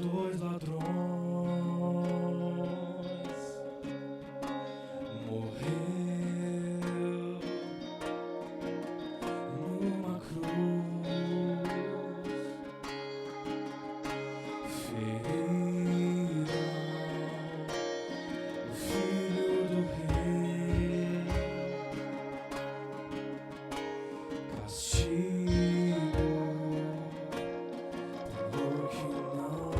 Dois ladrões morreu numa cruz, feriram o filho do rei, castigo pelo que não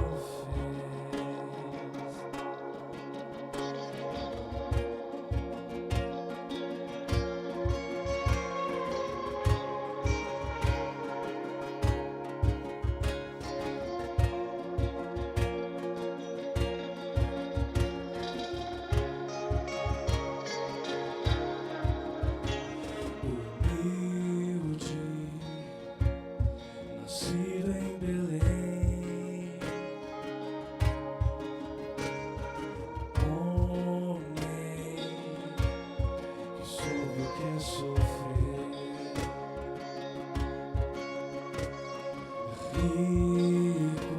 humilde, nascido em Belém, homem que soube o que é sofrer, rico,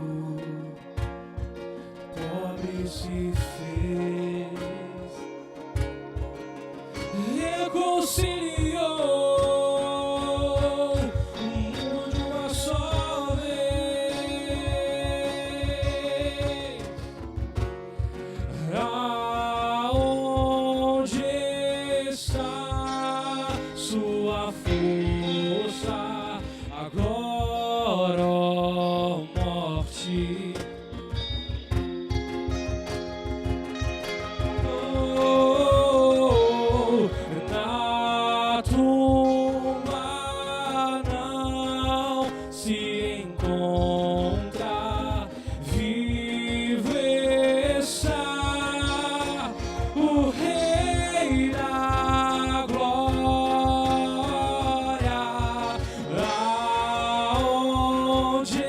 pobre se fez, reconciliou o mundo de uma só vez. Aonde está sua força agora, ó morte? Na tumba não se encontra, vivo está o Rei da Glória. Aonde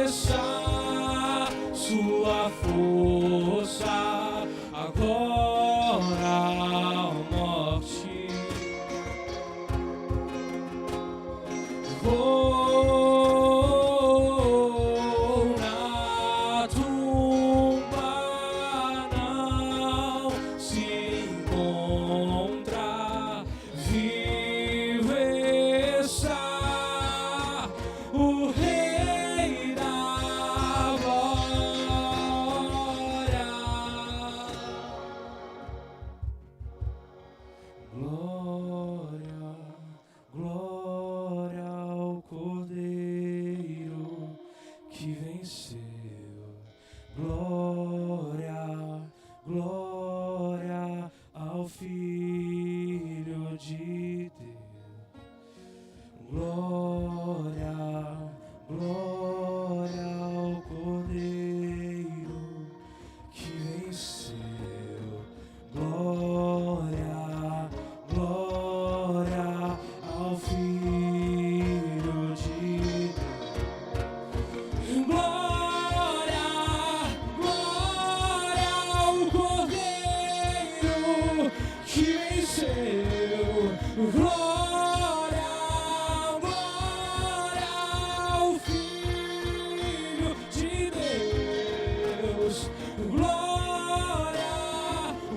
está sua força agora, ó morte? Vou na tumba não se encontra, vivo está o Rei da Glória. Glória, glória ao Cordeiro que venceu. Glória, glória ao Filho de Deus. Glória, glória ao Cordeiro que venceu. Glória, glória ao Filho de Deus. Glória, glória ao Cordeiro que venceu. Glória, glória ao Filho de Deus. Glória,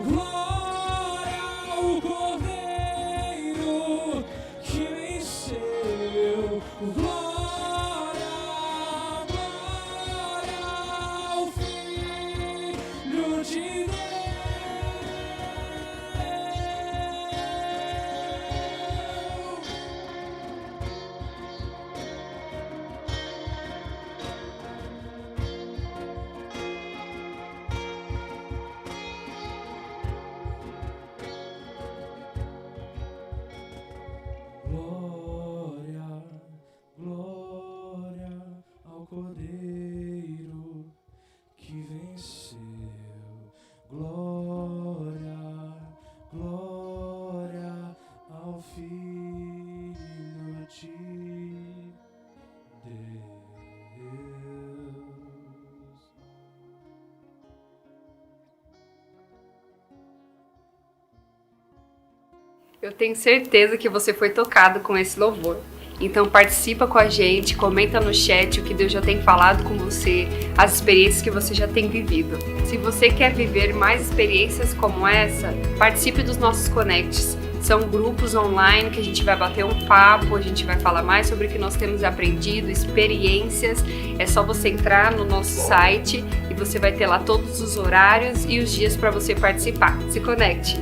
glória ao Cordeiro que venceu. Glória, glória ao Filho de Deus. Glória, glória ao Cordeiro que venceu. Glória, glória ao Filho de Deus. Eu tenho certeza que você foi tocado com esse louvor. Então participa com a gente, comenta no chat o que Deus já tem falado com você, as experiências que você já tem vivido. Se você quer viver mais experiências como essa, participe dos nossos Connects. São grupos online que a gente vai bater um papo, a gente vai falar mais sobre o que nós temos aprendido, experiências. É só você entrar no nosso site e você vai ter lá todos os horários e os dias para você participar. Se conecte!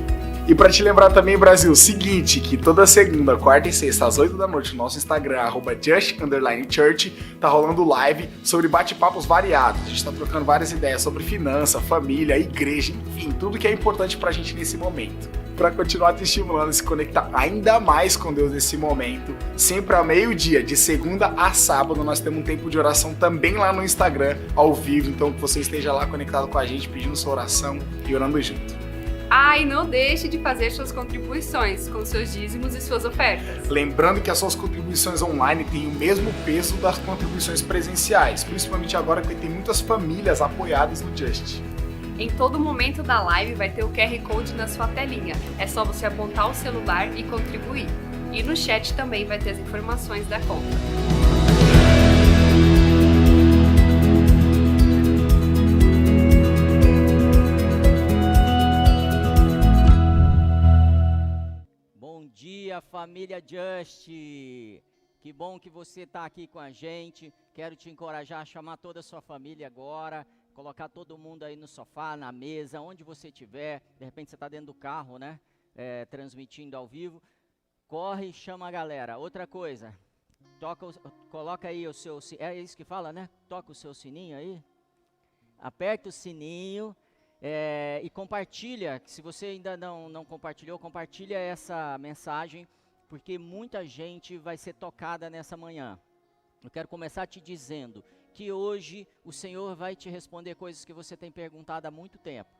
E para te lembrar também, Brasil, seguinte, que toda segunda, quarta e sexta, às 8 da noite, no nosso Instagram, @just_church, tá rolando live sobre bate-papos variados. A gente tá trocando várias ideias sobre finança, família, igreja, enfim, tudo que é importante pra gente nesse momento. Para continuar te estimulando a se conectar ainda mais com Deus nesse momento, sempre ao meio-dia, de segunda a sábado, nós temos um tempo de oração também lá no Instagram, ao vivo, então que você esteja lá conectado com a gente, pedindo sua oração e orando junto. E não deixe de fazer suas contribuições com seus dízimos e suas ofertas. Lembrando que as suas contribuições online têm o mesmo peso das contribuições presenciais, principalmente agora que tem muitas famílias apoiadas no Just. Em todo momento da live vai ter o QR Code na sua telinha. É só você apontar o celular e contribuir. E no chat também vai ter as informações da conta. Bom dia, família Just! Que bom que você está aqui com a gente. Quero te encorajar a chamar toda a sua família agora. Colocar todo mundo aí no sofá, na mesa, onde você estiver. De repente você está dentro do carro, né? Transmitindo ao vivo. Corre e chama a galera. Outra coisa, coloca aí o seu... É isso que fala, né? Toca o seu sininho aí. Aperta o sininho e compartilha. Se você ainda não compartilhou, compartilha essa mensagem, porque muita gente vai ser tocada nessa manhã. Eu quero começar te dizendo que hoje o Senhor vai te responder coisas que você tem perguntado há muito tempo.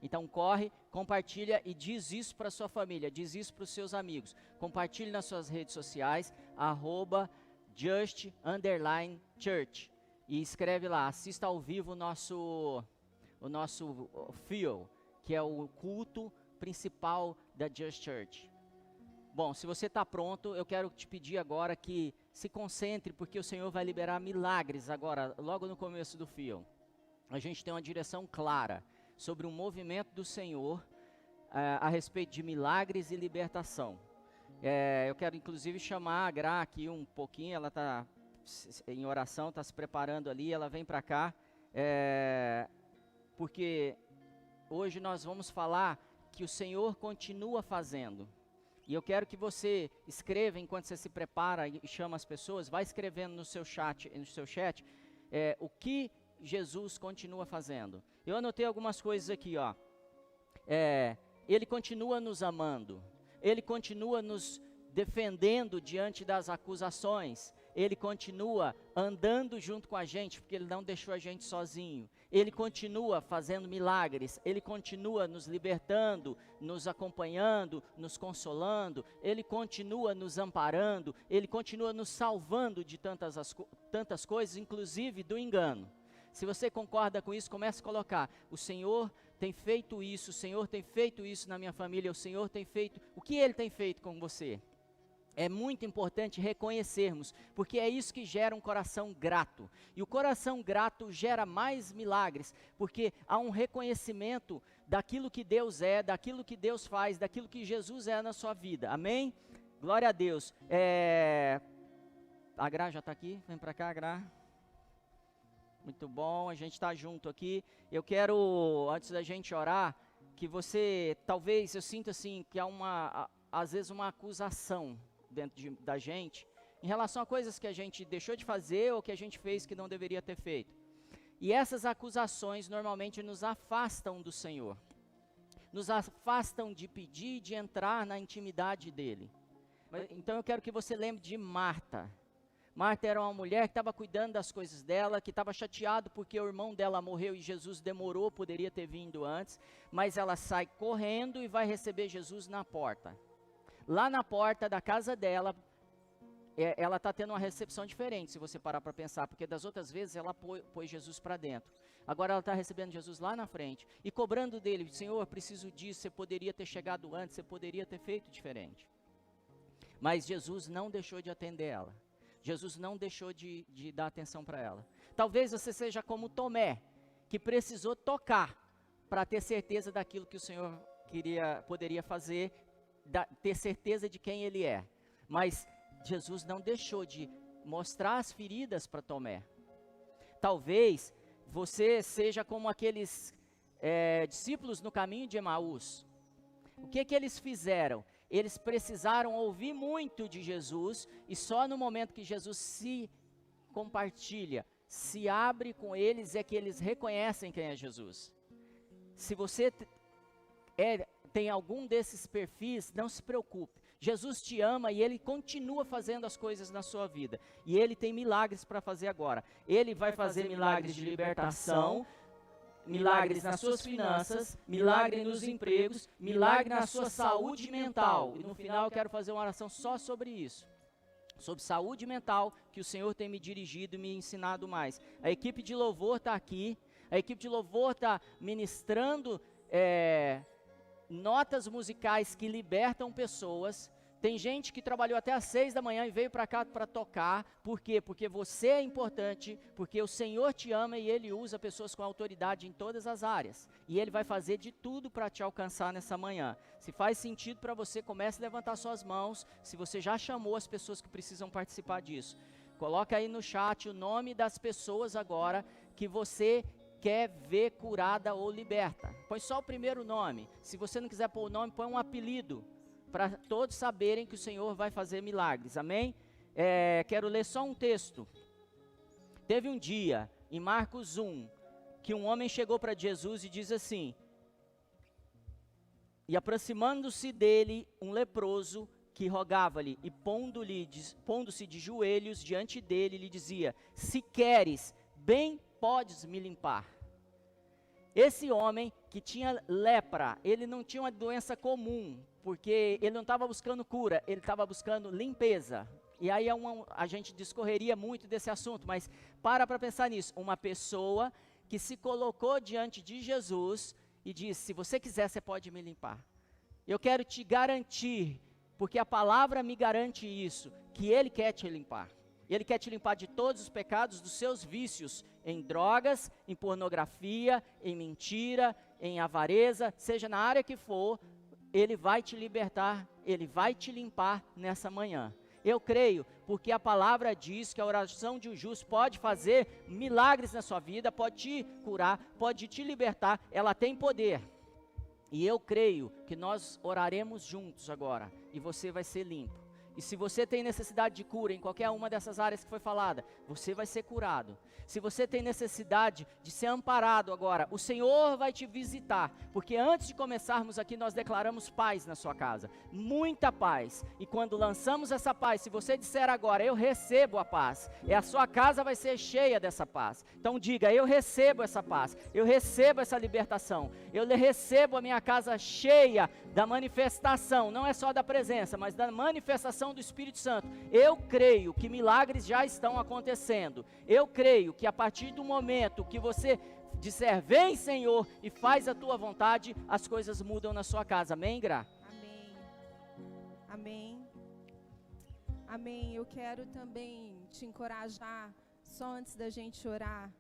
Então corre, compartilha e diz isso para sua família, diz isso para os seus amigos. Compartilhe nas suas redes sociais, @just_church. E escreve lá, assista ao vivo o nosso Feel, que é o culto principal da Just Church. Bom, se você está pronto, eu quero te pedir agora que se concentre, porque o Senhor vai liberar milagres agora, logo no começo do Feel. A gente tem uma direção clara sobre um movimento do Senhor a respeito de milagres e libertação. Eu quero inclusive chamar a Gra aqui um pouquinho, ela está em oração, está se preparando ali, ela vem para cá, porque hoje nós vamos falar que o Senhor continua fazendo. E eu quero que você escreva enquanto você se prepara e chama as pessoas, vai escrevendo no seu chat, o que Jesus continua fazendo. Eu anotei algumas coisas aqui, ó. Ele continua nos amando, Ele continua nos defendendo diante das acusações, Ele continua andando junto com a gente, porque Ele não deixou a gente sozinho. Ele continua fazendo milagres, Ele continua nos libertando, nos acompanhando, nos consolando, Ele continua nos amparando, Ele continua nos salvando de tantas coisas, inclusive do engano. Se você concorda com isso, comece a colocar, o Senhor tem feito isso, o Senhor tem feito isso na minha família, o Senhor tem feito, o que Ele tem feito com você? É muito importante reconhecermos, porque é isso que gera um coração grato. E o coração grato gera mais milagres, porque há um reconhecimento daquilo que Deus é, daquilo que Deus faz, daquilo que Jesus é na sua vida. Amém? Glória a Deus. A Gra já está aqui? Vem para cá, Gra. Muito bom, a gente está junto aqui. Eu quero, antes da gente orar, que você, talvez, eu sinto assim, que há às vezes uma acusação dentro da gente, em relação a coisas que a gente deixou de fazer ou que a gente fez que não deveria ter feito. E essas acusações normalmente nos afastam do Senhor, nos afastam de pedir, de entrar na intimidade dEle. Então eu quero que você lembre de Marta. Marta era uma mulher que estava cuidando das coisas dela, que estava chateado porque o irmão dela morreu e Jesus demorou, poderia ter vindo antes, mas ela sai correndo e vai receber Jesus na porta. Lá na porta da casa dela, ela está tendo uma recepção diferente, se você parar para pensar, porque das outras vezes ela pôs Jesus para dentro. Agora ela está recebendo Jesus lá na frente e cobrando dele, Senhor, preciso disso, você poderia ter chegado antes, você poderia ter feito diferente. Mas Jesus não deixou de atender ela. Jesus não deixou de dar atenção para ela. Talvez você seja como Tomé, que precisou tocar para ter certeza daquilo que o Senhor poderia fazer, ter certeza de quem Ele é. Mas Jesus não deixou de mostrar as feridas para Tomé. Talvez você seja como aqueles discípulos no caminho de Emaús. O que eles fizeram? Eles precisaram ouvir muito de Jesus, e só no momento que Jesus se compartilha, se abre com eles, é que eles reconhecem quem é Jesus. Se você tem algum desses perfis, não se preocupe. Jesus te ama e Ele continua fazendo as coisas na sua vida. E Ele tem milagres para fazer agora. Ele vai fazer milagres de libertação, milagres nas suas finanças, milagre nos empregos, milagre na sua saúde mental. E no final eu quero fazer uma oração só sobre isso. Sobre saúde mental, que o Senhor tem me dirigido e me ensinado mais. A equipe de louvor está aqui. A equipe de louvor está ministrando notas musicais que libertam pessoas. Tem gente que trabalhou até às 6 da manhã e veio para cá para tocar. Por quê? Porque você é importante, porque o Senhor te ama e Ele usa pessoas com autoridade em todas as áreas. E Ele vai fazer de tudo para te alcançar nessa manhã. Se faz sentido para você, comece a levantar suas mãos. Se você já chamou as pessoas que precisam participar disso, coloca aí no chat o nome das pessoas agora que você quer ver curada ou liberta. Põe só o primeiro nome. Se você não quiser pôr o nome, põe um apelido, para todos saberem que o Senhor vai fazer milagres, amém? Quero ler só um texto. Teve um dia, em Marcos 1, que um homem chegou para Jesus e diz assim: e aproximando-se dele, um leproso que rogava-lhe, e pondo-se de joelhos diante dele, lhe dizia: se queres, bem podes me limpar. Esse homem que tinha lepra, ele não tinha uma doença comum, porque ele não estava buscando cura, ele estava buscando limpeza. E aí a gente discorreria muito desse assunto, mas para pensar nisso. Uma pessoa que se colocou diante de Jesus e disse: se você quiser, você pode me limpar. Eu quero te garantir, porque a palavra me garante isso, que Ele quer te limpar. Ele quer te limpar de todos os pecados, dos seus vícios, em drogas, em pornografia, em mentira, em avareza, seja na área que for. Ele vai te libertar, Ele vai te limpar nessa manhã. Eu creio, porque a palavra diz que a oração de um justo pode fazer milagres na sua vida, pode te curar, pode te libertar, ela tem poder. E eu creio que nós oraremos juntos agora, e você vai ser limpo. E se você tem necessidade de cura em qualquer uma dessas áreas que foi falada, você vai ser curado. Se você tem necessidade de ser amparado agora, o Senhor vai te visitar. Porque antes de começarmos aqui, nós declaramos paz na sua casa. Muita paz. E quando lançamos essa paz, se você disser agora: eu recebo a paz, a sua casa vai ser cheia dessa paz. Então diga: eu recebo essa paz, eu recebo essa libertação, eu recebo a minha casa cheia da manifestação, não é só da presença, mas da manifestação do Espírito Santo. Eu creio que milagres já estão acontecendo. Eu creio que a partir do momento que você disser: vem, Senhor, e faz a tua vontade, as coisas mudam na sua casa. Amém, Gra? Amém. Amém. Amém. Eu quero também te encorajar, só antes da gente orar,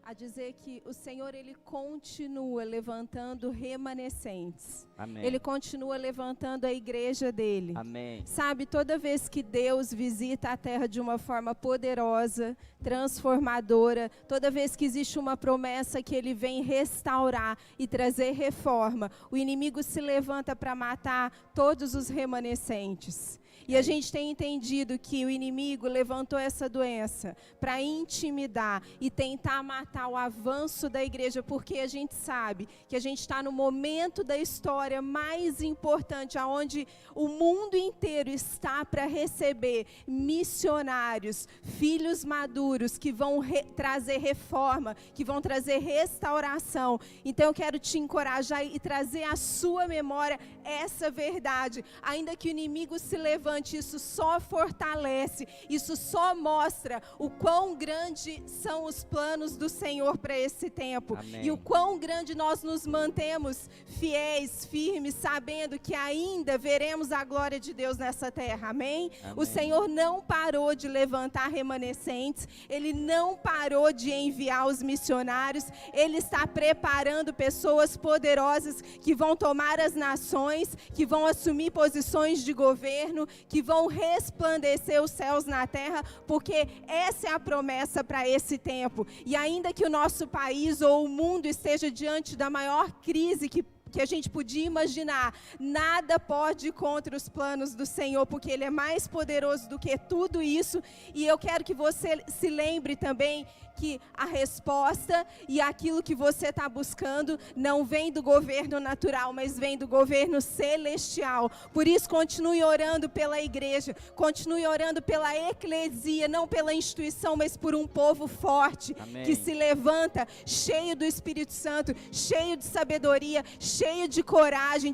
a dizer que o Senhor, Ele continua levantando remanescentes. Amém. Ele continua levantando a igreja dele. Amém. Sabe, toda vez que Deus visita a terra de uma forma poderosa, transformadora, toda vez que existe uma promessa que Ele vem restaurar e trazer reforma, o inimigo se levanta para matar todos os remanescentes. E a gente tem entendido que o inimigo levantou essa doença para intimidar e tentar matar o avanço da igreja, porque a gente sabe que a gente está no momento da história mais importante, onde o mundo inteiro está para receber missionários, filhos maduros que vão trazer reforma, que vão trazer restauração. Então eu quero te encorajar e trazer à sua memória essa verdade, ainda que o inimigo se levante, isso só fortalece, isso só mostra o quão grande são os planos do Senhor para esse tempo. Amém. E o quão grande nós nos mantemos fiéis, firmes, sabendo que ainda veremos a glória de Deus nessa terra. Amém? Amém. O Senhor não parou de levantar remanescentes, Ele não parou de enviar os missionários, Ele está preparando pessoas poderosas que vão tomar as nações, que vão assumir posições de governo, que vão resplandecer os céus na terra, porque essa é a promessa para esse tempo. E ainda que o nosso país ou o mundo esteja diante da maior crise que a gente podia imaginar, nada pode ir contra os planos do Senhor, porque Ele é mais poderoso do que tudo isso. E eu quero que você se lembre também que a resposta e aquilo que você está buscando não vem do governo natural, mas vem do governo celestial. Por isso, continue orando pela igreja, continue orando pela eclesia, não pela instituição, mas por um povo forte. Amém. Que se levanta cheio do Espírito Santo, cheio de sabedoria, cheio de coragem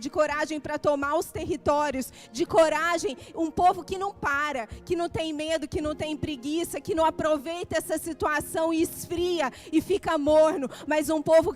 para tomar os territórios, de coragem, um povo que não para, que não tem medo, que não tem preguiça, que não aproveita essa situação e esfria e fica morno, mas um povo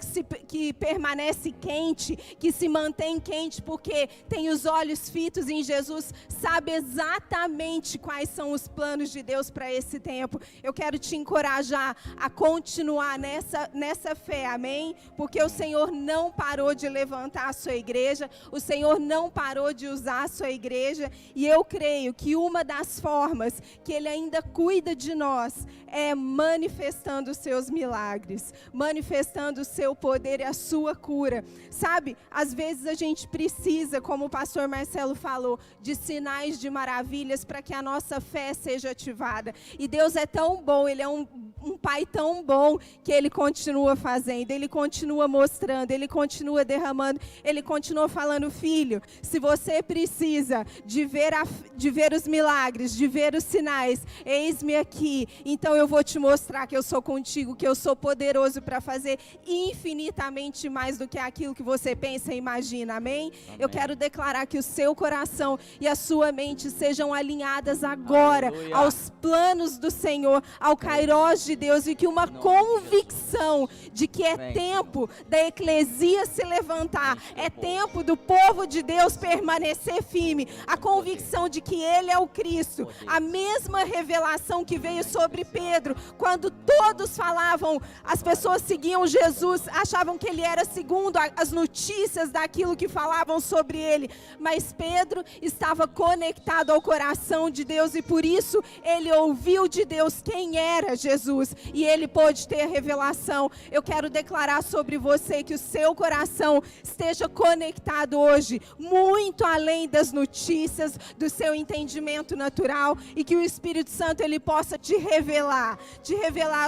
que permanece quente, que se mantém quente porque tem os olhos fitos em Jesus, sabe exatamente quais são os planos de Deus para esse tempo. Eu quero te encorajar a continuar nessa fé, amém? Porque o Senhor não parou de levantar a sua igreja, o Senhor não parou de usar a sua igreja, e eu creio que uma das formas que Ele ainda cuida de nós é manifestando os seus milagres, manifestando o seu poder e a sua cura. Sabe, às vezes a gente precisa, como o pastor Marcelo falou, de sinais de maravilhas para que a nossa fé seja ativada. E Deus é tão bom, Ele é um Pai tão bom, que Ele continua fazendo, Ele continua mostrando, Ele continua derramando, Ele continua falando: filho, se você precisa de ver os milagres, de ver os sinais, eis-me aqui, então eu vou te mostrar que eu sou contigo, que eu sou poderoso para fazer infinitamente mais do que aquilo que você pensa e imagina, amém? Eu quero declarar que o seu coração e a sua mente sejam alinhadas agora, Aleluia, aos planos do Senhor, ao kairós de Deus, e que uma convicção de que é tempo da eclesia se levantar, é tempo do povo de Deus permanecer firme, a convicção de que Ele é o Cristo, a mesma revelação que veio sobre Pedro, quando todos falavam, as pessoas seguiam Jesus, achavam que Ele era segundo as notícias daquilo que falavam sobre Ele, mas Pedro estava conectado ao coração de Deus, e por isso ele ouviu de Deus quem era Jesus, e ele pôde ter a revelação. Eu quero declarar sobre você que o seu coração esteja conectado hoje, muito além das notícias, do seu entendimento natural, e que o Espírito Santo ele possa te revelar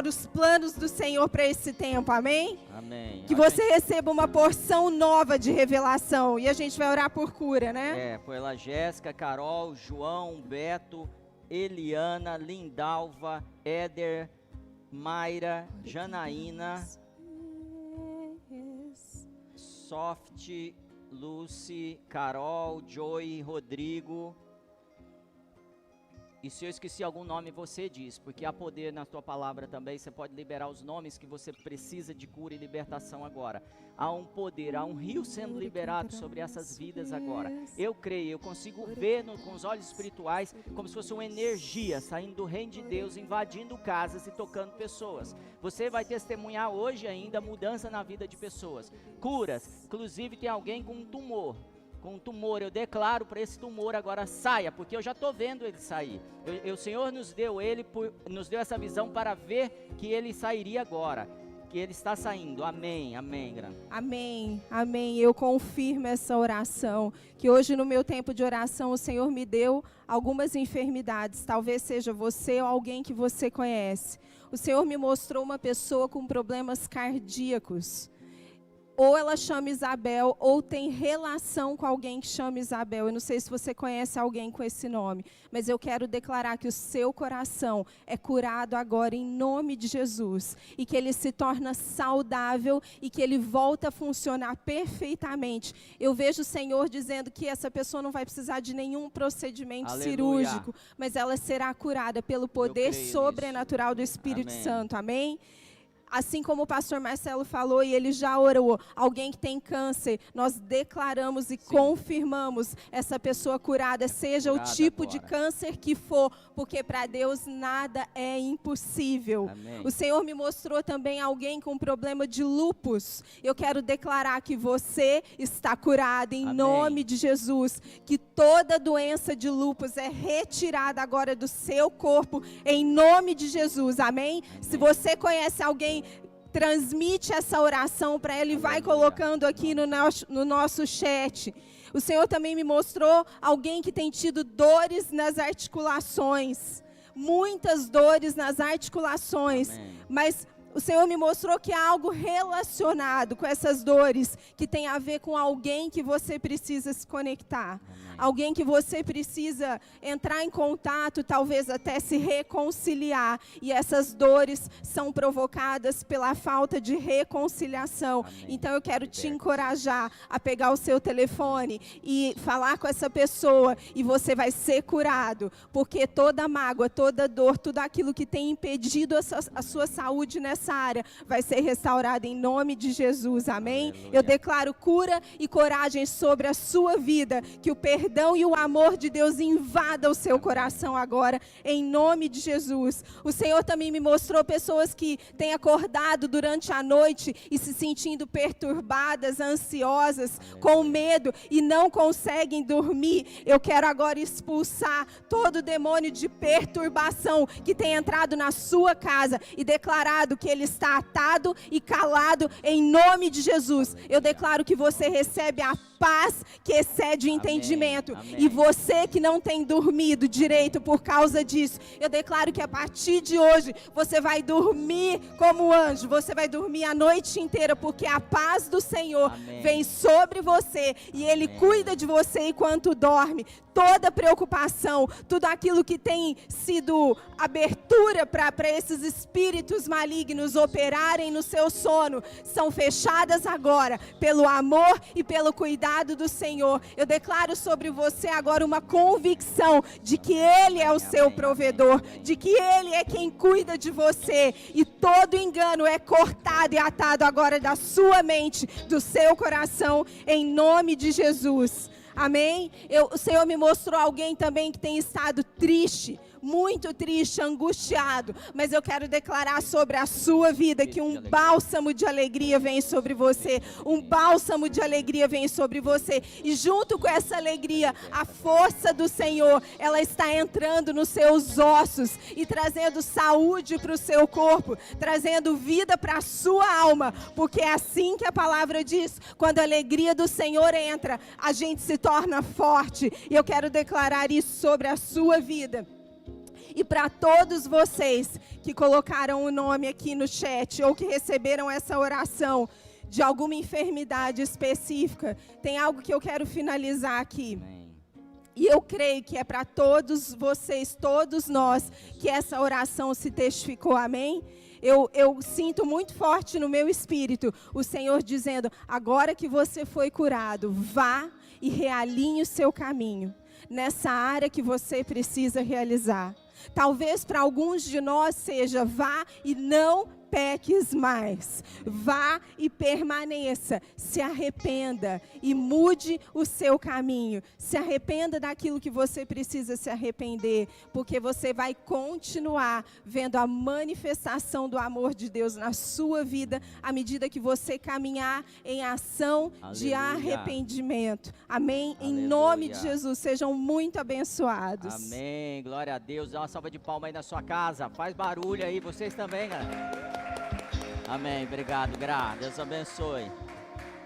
os planos do Senhor para esse tempo, amém? Amém. Que você receba uma porção nova de revelação, e a gente vai orar por cura, né? Pela Jéssica, Carol, João, Beto, Eliana, Lindalva, Éder, Mayra, Janaína, Soft, Lucy, Carol, Joey, Rodrigo. E se eu esqueci algum nome, você diz, porque há poder na tua palavra também. Você pode liberar os nomes que você precisa de cura e libertação agora. Há um poder, há um rio sendo liberado sobre essas vidas agora. Eu creio, eu consigo ver com os olhos espirituais como se fosse uma energia saindo do reino de Deus, invadindo casas e tocando pessoas. Você vai testemunhar hoje ainda mudança na vida de pessoas. Curas, inclusive tem alguém com um tumor. Eu declaro para esse tumor agora saia, porque eu já estou vendo ele sair. O Senhor nos deu essa visão para ver que ele sairia agora, que ele está saindo. Amém, amém, grande. Amém, amém. Eu confirmo essa oração, que hoje no meu tempo de oração o Senhor me deu algumas enfermidades, talvez seja você ou alguém que você conhece. O Senhor me mostrou uma pessoa com problemas cardíacos. ou ela chama Isabel, ou tem relação com alguém que chama Isabel. Eu não sei se você conhece alguém com esse nome, mas eu quero declarar que o seu coração é curado agora em nome de Jesus, e que ele se torna saudável e que ele volta a funcionar perfeitamente. Eu vejo o Senhor dizendo que essa pessoa não vai precisar de nenhum procedimento cirúrgico, mas ela será curada pelo poder sobrenatural do Espírito Santo. Amém? Assim como o pastor Marcelo falou, e ele já orou, alguém que tem câncer, nós declaramos e confirmamos essa pessoa curada, seja o tipo de câncer que for, porque para Deus nada é impossível. Amém. O Senhor me mostrou também alguém com problema de lúpus. Eu quero declarar que você está curado em nome de Jesus, que toda doença de lúpus é retirada agora do seu corpo, em nome de Jesus. Amém? Se você conhece alguém, transmite essa oração para ele, vai colocando aqui no nosso chat. O Senhor também me mostrou alguém que tem tido dores nas articulações, muitas dores nas articulações, mas o Senhor me mostrou que há algo relacionado com essas dores, que tem a ver com alguém que você precisa se conectar. Alguém que você precisa entrar em contato, talvez até se reconciliar. E essas dores são provocadas pela falta de reconciliação. Então eu quero te encorajar a pegar o seu telefone e falar com essa pessoa, e você vai ser curado. Porque toda mágoa, toda dor, tudo aquilo que tem impedido a sua saúde nessa área, vai ser restaurado em nome de Jesus. Amém? Eu declaro cura e coragem sobre a sua vida, que o perdão e o amor de Deus invada o seu coração agora, em nome de Jesus. O Senhor também me mostrou pessoas que têm acordado durante a noite e se sentindo perturbadas, ansiosas, com medo e não conseguem dormir. Eu quero agora expulsar todo demônio de perturbação que tem entrado na sua casa e declarado que ele está atado e calado em nome de Jesus. Eu declaro que você recebe a paz que excede o entendimento. E você que não tem dormido direito por causa disso, eu declaro que a partir de hoje você vai dormir como anjo, você vai dormir a noite inteira, porque a paz do Senhor vem sobre você e Ele cuida de você enquanto dorme. Toda preocupação, tudo aquilo que tem sido abertura para esses espíritos malignos operarem no seu sono, são fechadas agora pelo amor e pelo cuidado do Senhor. Eu declaro sobre você agora uma convicção de que Ele é o seu provedor, de que Ele é quem cuida de você, e todo engano é cortado e atado agora da sua mente, do seu coração, em nome de Jesus. Amém? O Senhor me mostrou alguém também que tem estado triste, muito triste, angustiado, mas eu quero declarar sobre a sua vida que um bálsamo de alegria vem sobre você, um bálsamo de alegria vem sobre você, e junto com essa alegria, a força do Senhor, ela está entrando nos seus ossos e trazendo saúde para o seu corpo, trazendo vida para a sua alma, porque é assim que a palavra diz: quando a alegria do Senhor entra, a gente se torna forte. E eu quero declarar isso sobre a sua vida. E para todos vocês que colocaram o nome aqui no chat, ou que receberam essa oração de alguma enfermidade específica, tem algo que eu quero finalizar aqui. E eu creio que é para todos vocês, todos nós, que essa oração se testificou, amém? Eu sinto muito forte no meu espírito o Senhor dizendo: agora que você foi curado, vá e realinhe o seu caminho nessa área que você precisa realizar. Talvez para alguns de nós seja: vá e não peques mais, vá e permaneça, se arrependa e mude o seu caminho, se arrependa daquilo que você precisa se arrepender, porque você vai continuar vendo a manifestação do amor de Deus na sua vida, à medida que você caminhar em ação de arrependimento. Amém? Em nome de Jesus, sejam muito abençoados. Amém, glória a Deus. Dá uma salva de palmas aí na sua casa, faz barulho aí, vocês também, galera. Amém, obrigado, Gra, Deus abençoe.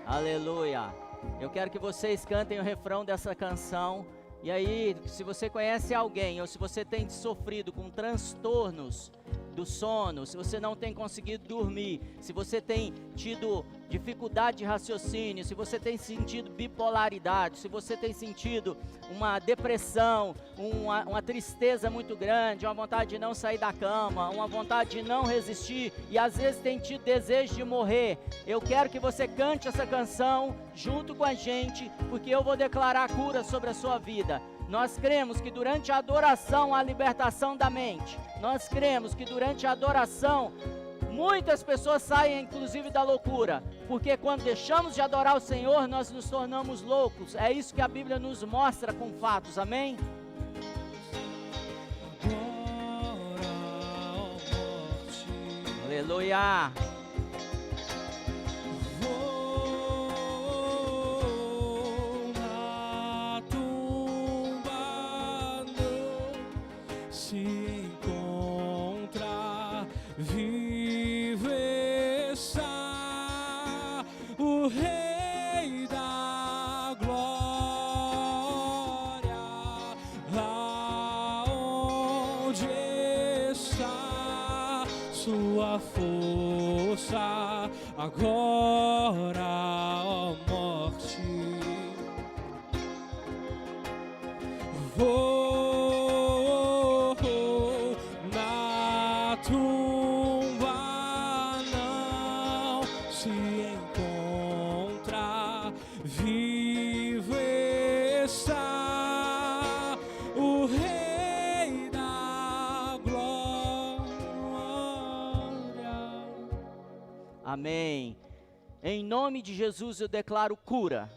Aleluia. Eu quero que vocês cantem o refrão dessa canção. E aí, se você conhece alguém, ou se você tem sofrido com transtornos do sono, se você não tem conseguido dormir, se você tem tido dificuldade de raciocínio, se você tem sentido bipolaridade, se você tem sentido uma depressão, uma tristeza muito grande, uma vontade de não sair da cama, uma vontade de não resistir e às vezes tem tido desejo de morrer, eu quero que você cante essa canção junto com a gente, porque eu vou declarar cura sobre a sua vida. Nós cremos que durante a adoração há libertação da mente. Nós cremos que durante a adoração muitas pessoas saem inclusive da loucura, porque quando deixamos de adorar o Senhor, nós nos tornamos loucos. É isso que a Bíblia nos mostra com fatos, amém? Aleluia! Agora, ó morte, vou na tumba, não se encontra, vivo está o Rei da Glória. Amém. Em nome de Jesus eu declaro cura,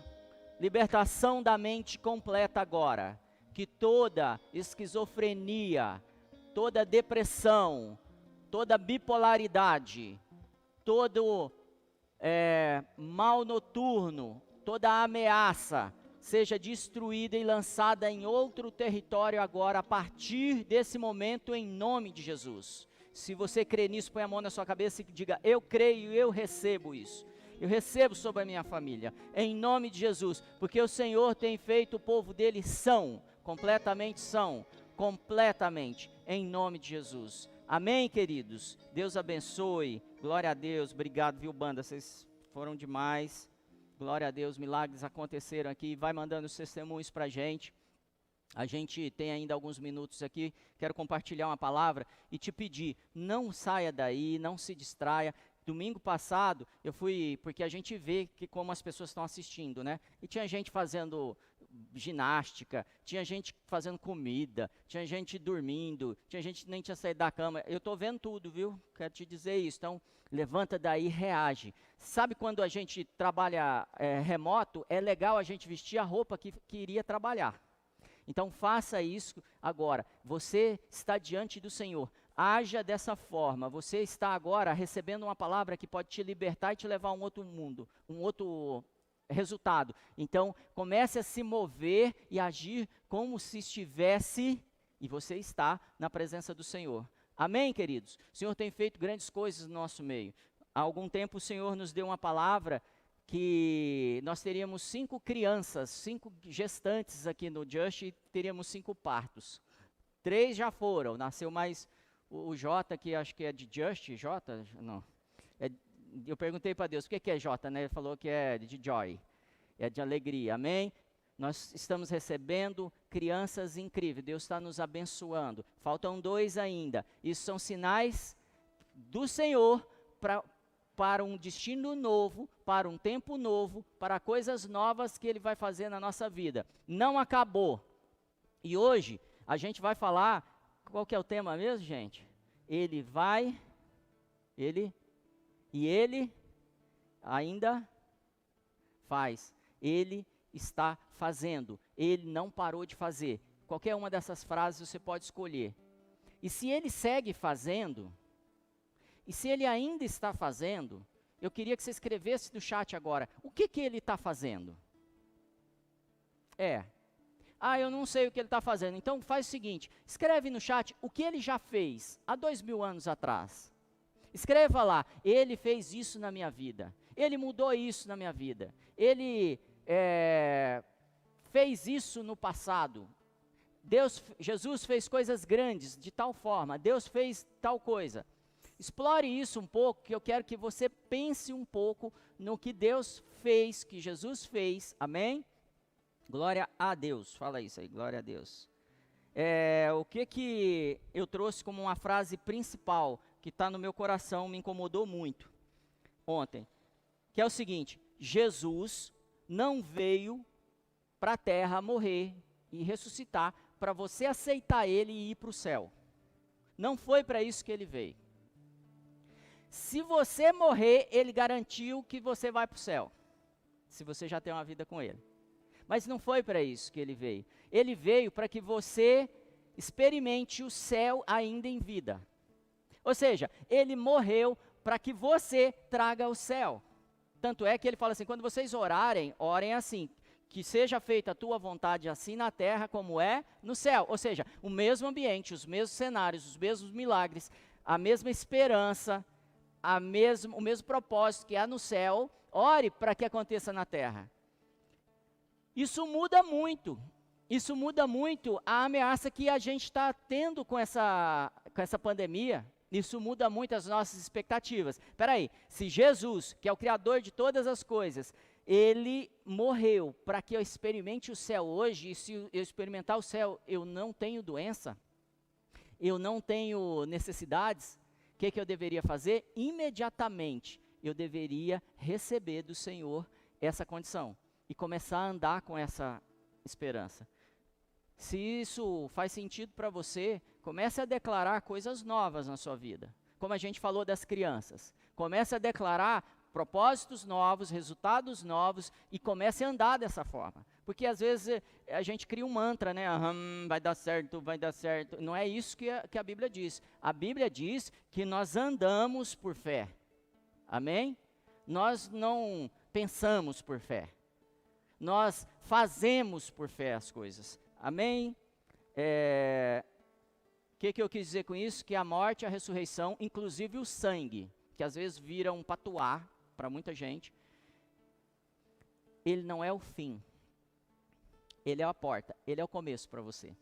libertação da mente completa agora. Que toda esquizofrenia, toda depressão, toda bipolaridade, todo mal noturno, toda ameaça seja destruída e lançada em outro território agora, a partir desse momento, em nome de Jesus. Se você crê nisso, põe a mão na sua cabeça e diga: eu creio, eu recebo isso. Eu recebo sobre a minha família, em nome de Jesus, porque o Senhor tem feito o povo dele completamente, em nome de Jesus. Amém, queridos? Deus abençoe, glória a Deus, obrigado, viu, banda, vocês foram demais, glória a Deus, milagres aconteceram aqui, vai mandando os testemunhos pra gente. A gente tem ainda alguns minutos aqui, quero compartilhar uma palavra e te pedir, não saia daí, não se distraia. Domingo passado, eu fui, porque a gente vê que como as pessoas estão assistindo, né? E tinha gente fazendo ginástica, tinha gente fazendo comida, tinha gente dormindo, tinha gente que nem tinha saído da cama. Eu estou vendo tudo, viu? Quero te dizer isso. Então, levanta daí e reage. Sabe quando a gente trabalha remoto, é legal a gente vestir a roupa que iria trabalhar. Então, faça isso agora. Você está diante do Senhor. Haja dessa forma, você está agora recebendo uma palavra que pode te libertar e te levar a um outro mundo, um outro resultado. Então, comece a se mover e agir como se estivesse, e você está na presença do Senhor. Amém, queridos? O Senhor tem feito grandes coisas no nosso meio. Há algum tempo o Senhor nos deu uma palavra que nós teríamos 5 crianças, 5 gestantes aqui no Just e teríamos 5 partos. 3 já foram, nasceu mais... O Jota, que acho que é de Just, Jota? Não. Eu perguntei para Deus, o que é Jota, né? Ele falou que é de joy, é de alegria, amém? Nós estamos recebendo crianças incríveis, Deus está nos abençoando. Faltam 2 ainda. Isso são sinais do Senhor para um destino novo, para um tempo novo, para coisas novas que Ele vai fazer na nossa vida. Não acabou. E hoje a gente vai falar... Qual que é o tema mesmo, gente? Ele ainda faz. Ele está fazendo. Ele não parou de fazer. Qualquer uma dessas frases você pode escolher. E se ele segue fazendo, e se ele ainda está fazendo, eu queria que você escrevesse no chat agora, o que ele está fazendo? Eu não sei o que ele está fazendo. Então faz o seguinte, escreve no chat o que ele já fez há 2000 anos atrás. Escreva lá, ele fez isso na minha vida. Ele mudou isso na minha vida. Ele fez isso no passado. Jesus fez coisas grandes de tal forma, Deus fez tal coisa. Explore isso um pouco, que eu quero que você pense um pouco no que Deus fez, que Jesus fez, amém? Glória a Deus, fala isso aí, glória a Deus. O que eu trouxe como uma frase principal, que está no meu coração, me incomodou muito ontem, que é o seguinte: Jesus não veio para a terra morrer e ressuscitar para você aceitar ele e ir para o céu. Não foi para isso que ele veio. Se você morrer, ele garantiu que você vai para o céu, se você já tem uma vida com ele. Mas não foi para isso que ele veio. Ele veio para que você experimente o céu ainda em vida. Ou seja, ele morreu para que você traga o céu. Tanto é que ele fala assim: quando vocês orarem, orem assim: que seja feita a tua vontade assim na terra como é no céu. Ou seja, o mesmo ambiente, os mesmos cenários, os mesmos milagres, a mesma esperança, o mesmo propósito que há no céu, ore para que aconteça na terra. Isso muda muito a ameaça que a gente está tendo com essa pandemia. Isso muda muito as nossas expectativas. Espera aí, se Jesus, que é o Criador de todas as coisas, ele morreu para que eu experimente o céu hoje, e se eu experimentar o céu, eu não tenho doença, eu não tenho necessidades, o que eu deveria fazer? Imediatamente, eu deveria receber do Senhor essa condição e começar a andar com essa esperança. Se isso faz sentido para você, comece a declarar coisas novas na sua vida. Como a gente falou das crianças. Comece a declarar propósitos novos, resultados novos, e comece a andar dessa forma. Porque às vezes a gente cria um mantra, né? Vai dar certo, vai dar certo. Não é isso que a Bíblia diz. A Bíblia diz que nós andamos por fé. Amém? Nós não pensamos por fé. Nós fazemos por fé as coisas. Amém? O que eu quis dizer com isso? Que a morte e a ressurreição, inclusive o sangue, que às vezes vira um patuá para muita gente, ele não é o fim. Ele é a porta, ele é o começo para você.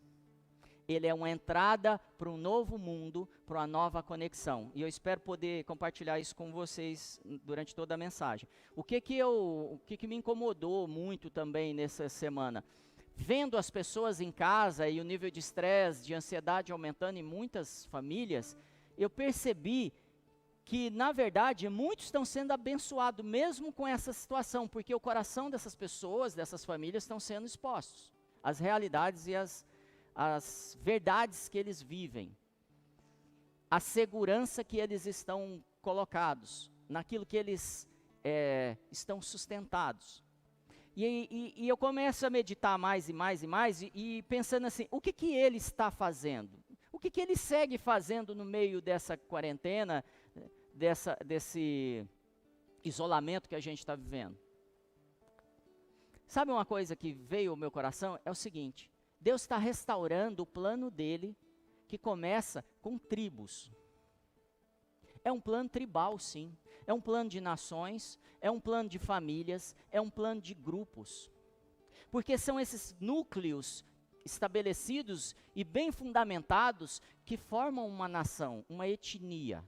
Ele é uma entrada para um novo mundo, para uma nova conexão. E eu espero poder compartilhar isso com vocês durante toda a mensagem. O que me incomodou muito também nessa semana? Vendo as pessoas em casa e o nível de estresse, de ansiedade aumentando em muitas famílias, eu percebi que, na verdade, muitos estão sendo abençoados mesmo com essa situação, porque o coração dessas pessoas, dessas famílias, estão sendo expostos às realidades e às verdades que eles vivem, a segurança que eles estão colocados, naquilo que eles estão sustentados. E eu começo a meditar mais e mais e mais, e pensando assim: o que ele está fazendo? O que ele segue fazendo no meio dessa quarentena, desse isolamento que a gente está vivendo? Sabe uma coisa que veio ao meu coração? É o seguinte: Deus está restaurando o plano dele, que começa com tribos. É um plano tribal, sim. É um plano de nações, é um plano de famílias, é um plano de grupos. Porque são esses núcleos estabelecidos e bem fundamentados que formam uma nação, uma etnia.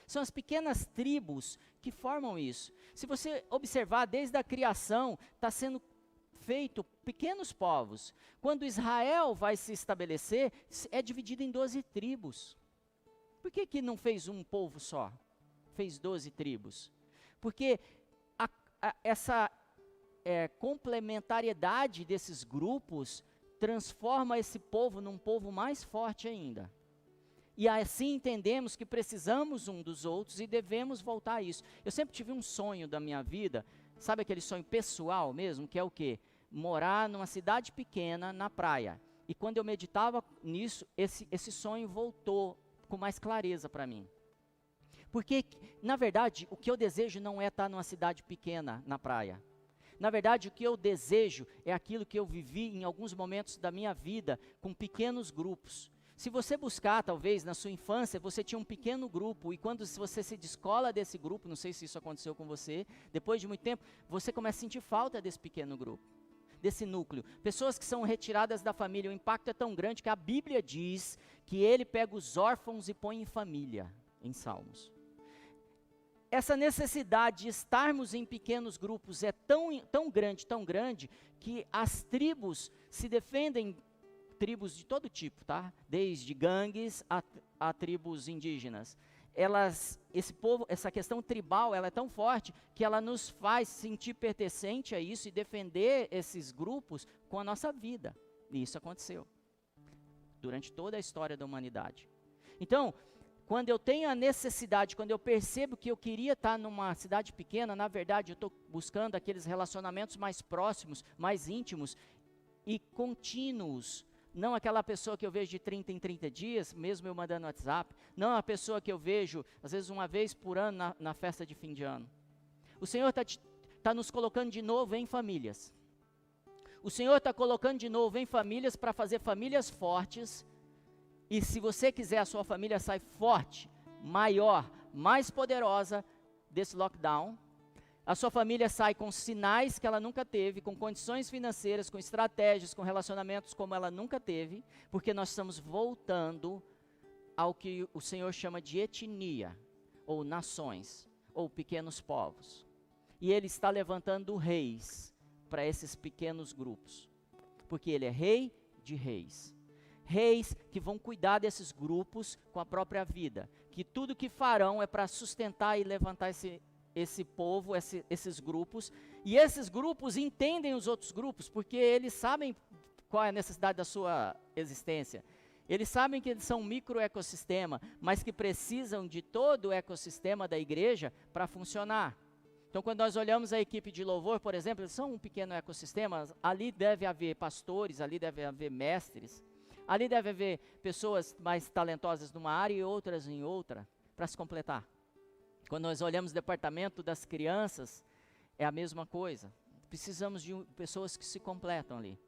São as pequenas tribos que formam isso. Se você observar, desde a criação, está sendo feito pequenos povos. Quando Israel vai se estabelecer, é dividido em 12 tribos. Por que não fez um povo só? Fez 12 tribos. Porque essa complementariedade desses grupos transforma esse povo num povo mais forte ainda. E assim entendemos que precisamos um dos outros e devemos voltar a isso. Eu sempre tive um sonho da minha vida, sabe aquele sonho pessoal mesmo, que é o quê? Morar numa cidade pequena na praia. E quando eu meditava nisso, esse sonho voltou com mais clareza para mim. Porque, na verdade, o que eu desejo não é estar numa cidade pequena na praia. Na verdade, o que eu desejo é aquilo que eu vivi em alguns momentos da minha vida, com pequenos grupos. Se você buscar, talvez, na sua infância, você tinha um pequeno grupo, e quando você se descola desse grupo, não sei se isso aconteceu com você, depois de muito tempo, você começa a sentir falta desse pequeno grupo. desse núcleo. Pessoas que são retiradas da família. O impacto é tão grande que a Bíblia diz que ele pega os órfãos e põe em família, em Salmos. Essa necessidade de estarmos em pequenos grupos é tão grande, que as tribos se defendem, tribos de todo tipo, tá? Desde gangues a tribos indígenas. Essa questão tribal, ela é tão forte que ela nos faz sentir pertencente a isso e defender esses grupos com a nossa vida. E isso aconteceu durante toda a história da humanidade. Então, quando eu tenho a necessidade, quando eu percebo que eu queria estar numa cidade pequena, na verdade eu estou buscando aqueles relacionamentos mais próximos, mais íntimos e contínuos. Não aquela pessoa que eu vejo de 30 em 30 dias, mesmo eu mandando WhatsApp. Não a pessoa que eu vejo, às vezes, uma vez por ano na festa de fim de ano. O Senhor está nos colocando de novo em famílias. O Senhor está colocando de novo em famílias para fazer famílias fortes. E se você quiser, a sua família sai forte, maior, mais poderosa desse lockdown. A sua família sai com sinais que ela nunca teve, com condições financeiras, com estratégias, com relacionamentos como ela nunca teve, porque nós estamos voltando ao que o Senhor chama de etnia, ou nações, ou pequenos povos. E Ele está levantando reis para esses pequenos grupos, porque Ele é rei de reis. Reis que vão cuidar desses grupos com a própria vida, que tudo que farão é para sustentar e levantar esse povo, esses grupos, e esses grupos entendem os outros grupos, porque eles sabem qual é a necessidade da sua existência. Eles sabem que eles são um microecossistema, mas que precisam de todo o ecossistema da igreja para funcionar. Então, quando nós olhamos a equipe de louvor, por exemplo, eles são um pequeno ecossistema, ali deve haver pastores, ali deve haver mestres, ali deve haver pessoas mais talentosas numa área e outras em outra, para se completar. Quando nós olhamos o departamento das crianças, é a mesma coisa. Precisamos de pessoas que se completam ali.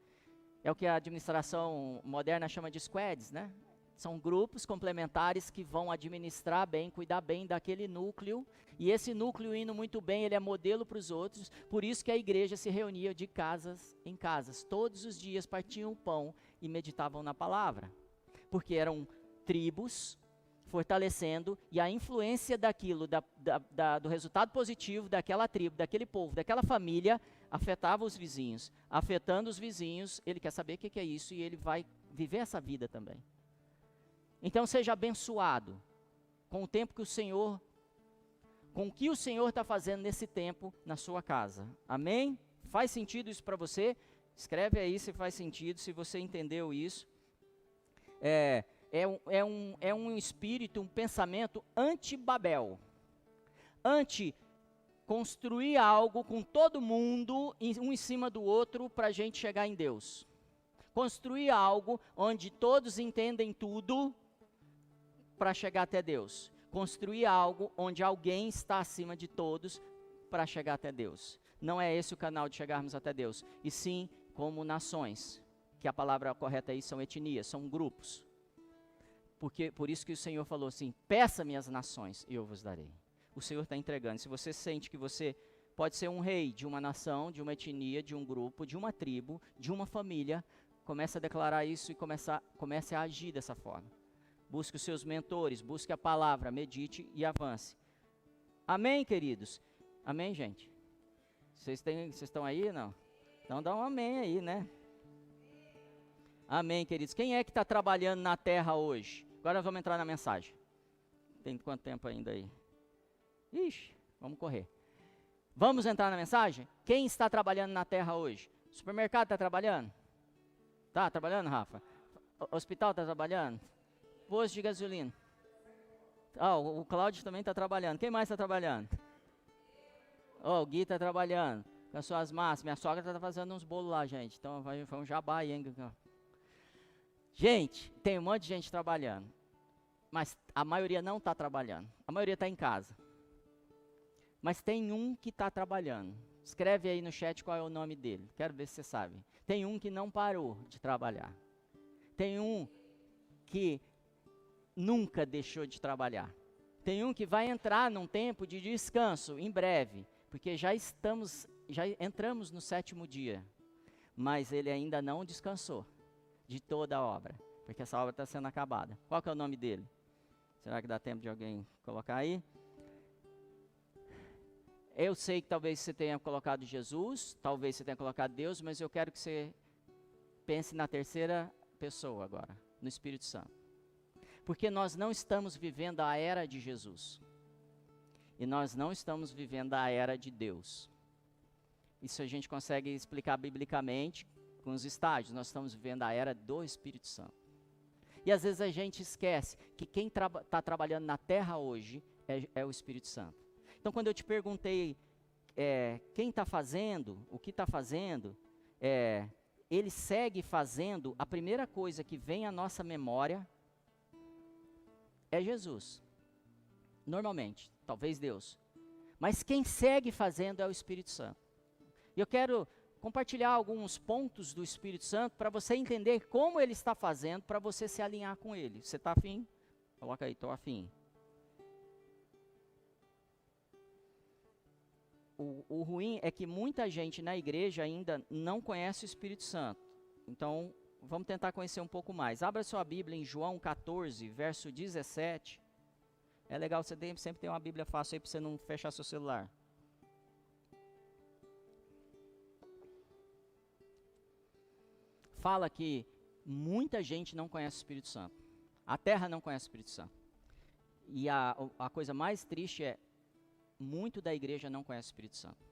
É o que a administração moderna chama de squads, né? São grupos complementares que vão administrar bem, cuidar bem daquele núcleo. E esse núcleo indo muito bem, ele é modelo para os outros. Por isso que a igreja se reunia de casas em casas. Todos os dias partiam o pão e meditavam na palavra. Porque eram tribos fortalecendo, e a influência daquilo, do resultado positivo daquela tribo, daquele povo, daquela família, afetava os vizinhos. Afetando os vizinhos, ele quer saber o que é isso e ele vai viver essa vida também. Então seja abençoado com o tempo que o Senhor, com o que o Senhor está fazendo nesse tempo na sua casa. Amém? Faz sentido isso para você? Escreve aí se faz sentido, se você entendeu isso. É um espírito, um pensamento anti-Babel. Anti-construir algo com todo mundo, um em cima do outro, para a gente chegar em Deus. Construir algo onde todos entendem tudo, para chegar até Deus. Construir algo onde alguém está acima de todos, para chegar até Deus. Não é esse o canal de chegarmos até Deus. E sim, como nações, que a palavra correta aí são etnias, são grupos. Por isso que o Senhor falou assim, peça-me as nações e eu vos darei. O Senhor está entregando. Se você sente que você pode ser um rei de uma nação, de uma etnia, de um grupo, de uma tribo, de uma família, comece a declarar isso e comece a agir dessa forma. Busque os seus mentores, busque a palavra, medite e avance. Amém, queridos? Amém, gente? Vocês estão aí, não? Então dá um amém aí, né? Amém, queridos. Quem é que está trabalhando na terra hoje? Agora vamos entrar na mensagem. Tem quanto tempo ainda aí? Ixi, vamos correr. Vamos entrar na mensagem? Quem está trabalhando na terra hoje? O supermercado está trabalhando? Está trabalhando, Rafa? O hospital está trabalhando? Posto de gasolina? O Cláudio também está trabalhando. Quem mais está trabalhando? O Gui está trabalhando. Com as suas massas. Minha sogra está fazendo uns bolos lá, gente. Então vai um jabá aí, hein? Gente, tem um monte de gente trabalhando. Mas a maioria não está trabalhando. A maioria está em casa. Mas tem um que está trabalhando. Escreve aí no chat qual é o nome dele. Quero ver se você sabe. Tem um que não parou de trabalhar. Tem um que nunca deixou de trabalhar. Tem um que vai entrar num tempo de descanso em breve, porque já entramos no 7º dia. mas ele ainda não descansou de toda a obra, porque essa obra está sendo acabada. Qual que é o nome dele? Será que dá tempo de alguém colocar aí? Eu sei que talvez você tenha colocado Jesus, talvez você tenha colocado Deus, mas eu quero que você pense na terceira pessoa agora, no Espírito Santo. Porque nós não estamos vivendo a era de Jesus. E nós não estamos vivendo a era de Deus. Isso a gente consegue explicar biblicamente com os estágios. Nós estamos vivendo a era do Espírito Santo. E às vezes a gente esquece que quem está trabalhando na terra hoje é o Espírito Santo. Então quando eu te perguntei quem está fazendo, o que está fazendo, ele segue fazendo, a primeira coisa que vem à nossa memória é Jesus. Normalmente, talvez Deus. Mas quem segue fazendo é o Espírito Santo. E eu quero compartilhar alguns pontos do Espírito Santo para você entender como ele está fazendo, para você se alinhar com ele. Você está afim? Coloca aí, estou afim. O ruim é que muita gente na igreja ainda não conhece o Espírito Santo. Então, vamos tentar conhecer um pouco mais. Abra sua Bíblia em João 14, verso 17. É legal você sempre ter uma Bíblia fácil aí para você não fechar seu celular. Fala que muita gente não conhece o Espírito Santo. A terra não conhece o Espírito Santo. E a coisa mais triste é, muito da igreja não conhece o Espírito Santo.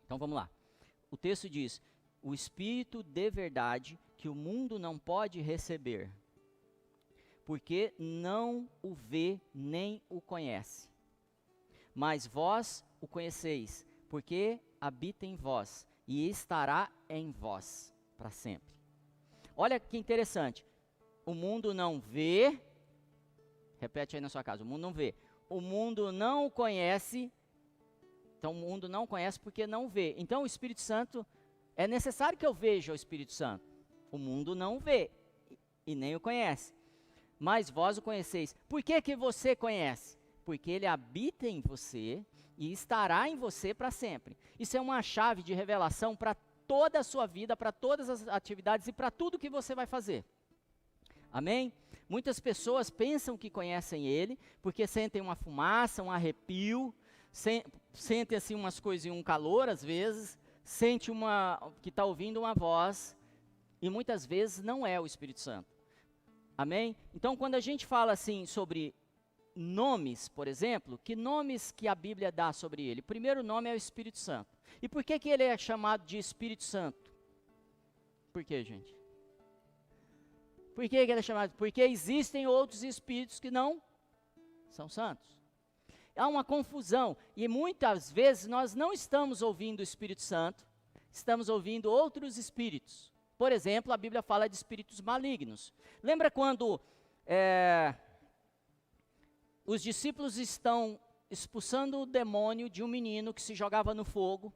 Então vamos lá. O texto diz, o Espírito de verdade que o mundo não pode receber, porque não o vê nem o conhece. Mas vós o conheceis, porque habita em vós e estará em vós para sempre. Olha que interessante. O mundo não vê, repete aí na sua casa, o mundo não vê. O mundo não o conhece, então o mundo não conhece porque não vê. Então o Espírito Santo, é necessário que eu veja o Espírito Santo. O mundo não vê e nem o conhece. Mas vós o conheceis. Por que que você conhece? Porque ele habita em você e estará em você para sempre. Isso é uma chave de revelação para toda a sua vida, para todas as atividades e para tudo que você vai fazer. Amém? Muitas pessoas pensam que conhecem ele, porque sentem uma fumaça, um arrepio, sentem assim umas coisas, um calor às vezes, sente que está ouvindo uma voz, e muitas vezes não é o Espírito Santo. Amém? Então quando a gente fala assim sobre nomes, por exemplo, que nomes que a Bíblia dá sobre ele? O primeiro nome é o Espírito Santo. E por que que ele é chamado de Espírito Santo? Por que, gente? Por que ele é chamado? Porque existem outros espíritos que não são santos. Há uma confusão e muitas vezes nós não estamos ouvindo o Espírito Santo, estamos ouvindo outros espíritos. Por exemplo, a Bíblia fala de espíritos malignos. Lembra quando os discípulos estão expulsando o demônio de um menino que se jogava no fogo,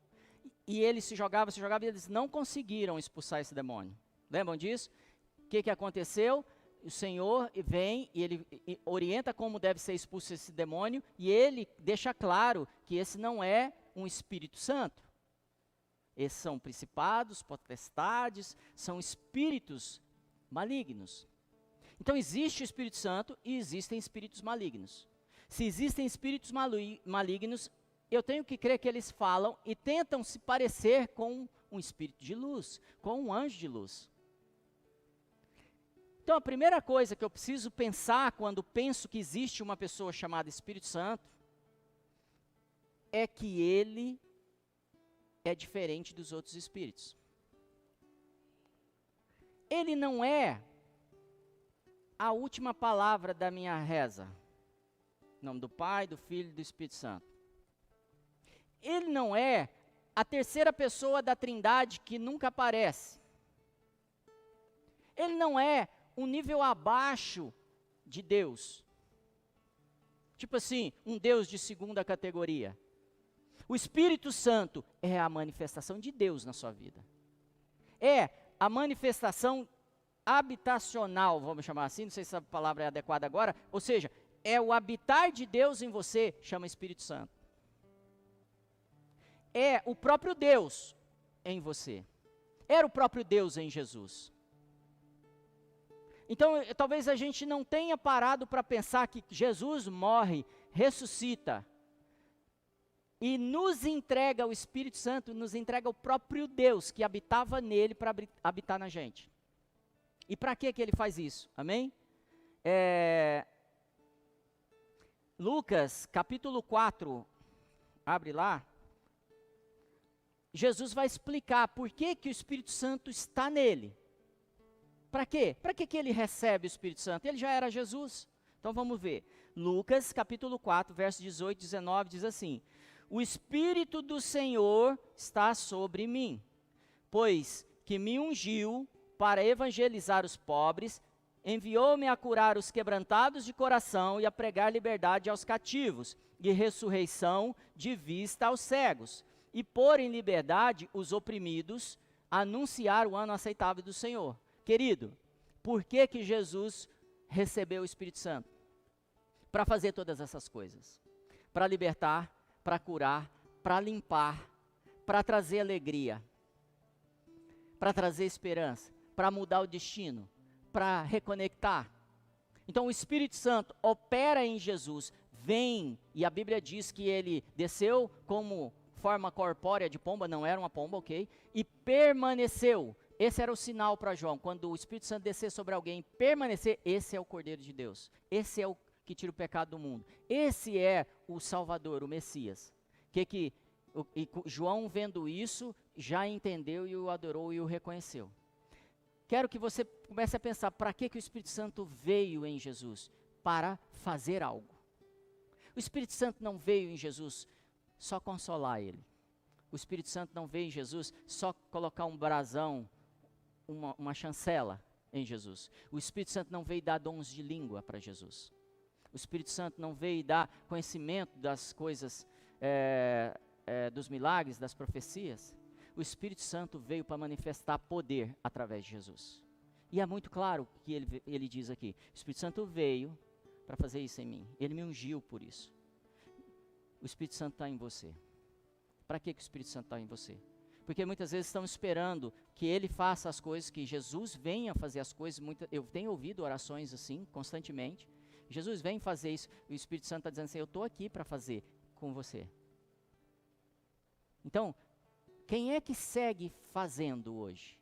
e ele se jogava e eles não conseguiram expulsar esse demônio. Lembram disso? O que aconteceu? O Senhor vem e ele orienta como deve ser expulso esse demônio, e ele deixa claro que esse não é um Espírito Santo. Esses são principados, potestades, são espíritos malignos. Então existe o Espírito Santo e existem espíritos malignos. Se existem espíritos malignos, eu tenho que crer que eles falam e tentam se parecer com um espírito de luz, com um anjo de luz. Então a primeira coisa que eu preciso pensar quando penso que existe uma pessoa chamada Espírito Santo é que ele é diferente dos outros espíritos. Ele não é a última palavra da minha reza. Em nome do Pai, do Filho e do Espírito Santo. Ele não é a terceira pessoa da Trindade que nunca aparece. Ele não é um nível abaixo de Deus. Tipo assim, um Deus de segunda categoria. O Espírito Santo é a manifestação de Deus na sua vida. É a manifestação habitacional, vamos chamar assim, não sei se essa palavra é adequada agora, ou seja, é o habitar de Deus em você, chama Espírito Santo. É o próprio Deus em você. Era o próprio Deus em Jesus. Então, talvez a gente não tenha parado para pensar que Jesus morre, ressuscita e nos entrega o Espírito Santo, nos entrega o próprio Deus que habitava nele para habitar na gente. E para que ele faz isso? Amém? Lucas, capítulo 4, abre lá. Jesus vai explicar por que o Espírito Santo está nele. Para quê? Para que ele recebe o Espírito Santo? Ele já era Jesus. Então vamos ver. Lucas, capítulo 4, versos 18 e 19, diz assim: O Espírito do Senhor está sobre mim, pois que me ungiu para evangelizar os pobres, enviou-me a curar os quebrantados de coração e a pregar liberdade aos cativos, e ressurreição de vista aos cegos, e pôr em liberdade os oprimidos, anunciar o ano aceitável do Senhor. Querido, por que Jesus recebeu o Espírito Santo? Para fazer todas essas coisas. Para libertar, para curar, para limpar, para trazer alegria, para trazer esperança, para mudar o destino, para reconectar. Então o Espírito Santo opera em Jesus, vem, e a Bíblia diz que ele desceu como forma corpórea de pomba, não era uma pomba, ok? E permaneceu. Esse era o sinal para João, quando o Espírito Santo descer sobre alguém, permanecer, esse é o Cordeiro de Deus. Esse é o que tira o pecado do mundo. Esse é o Salvador, o Messias. João, vendo isso, já entendeu e o adorou e o reconheceu. Quero que você comece a pensar, para que o Espírito Santo veio em Jesus? Para fazer algo. O Espírito Santo não veio em Jesus só consolar ele. O Espírito Santo não veio em Jesus só colocar um brasão, uma chancela em Jesus. O Espírito Santo não veio dar dons de língua para Jesus. O Espírito Santo não veio dar conhecimento das coisas, dos milagres, das profecias. O Espírito Santo veio para manifestar poder através de Jesus. E é muito claro que ele diz aqui, o Espírito Santo veio para fazer isso em mim. Ele me ungiu por isso. O Espírito Santo está em você. Para que o Espírito Santo está em você? Porque muitas vezes estamos esperando que ele faça as coisas, que Jesus venha fazer as coisas. Eu tenho ouvido orações assim, constantemente. Jesus vem fazer isso. O Espírito Santo está dizendo assim, eu estou aqui para fazer com você. Então, quem é que segue fazendo hoje?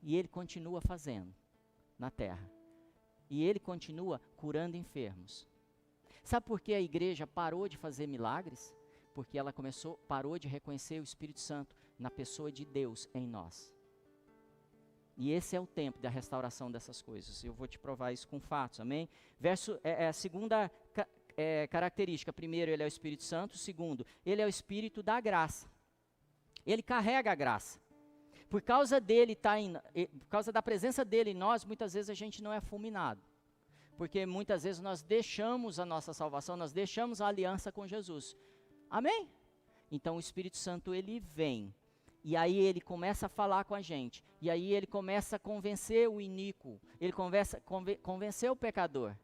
E ele continua fazendo na terra. E ele continua curando enfermos. Sabe por que a igreja parou de fazer milagres? Porque ela parou de reconhecer o Espírito Santo na pessoa de Deus em nós. E esse é o tempo da restauração dessas coisas. Eu vou te provar isso com fatos, amém? A segunda característica. Primeiro, ele é o Espírito Santo. Segundo, ele é o Espírito da graça. Ele carrega a graça. Por causa por causa da presença dele em nós, muitas vezes a gente não é fulminado. Porque muitas vezes nós deixamos a nossa salvação, nós deixamos a aliança com Jesus. Amém? Então o Espírito Santo, ele vem. E aí ele começa a falar com a gente. E aí ele começa a convencer o iníquo. Ele convencer o pecador.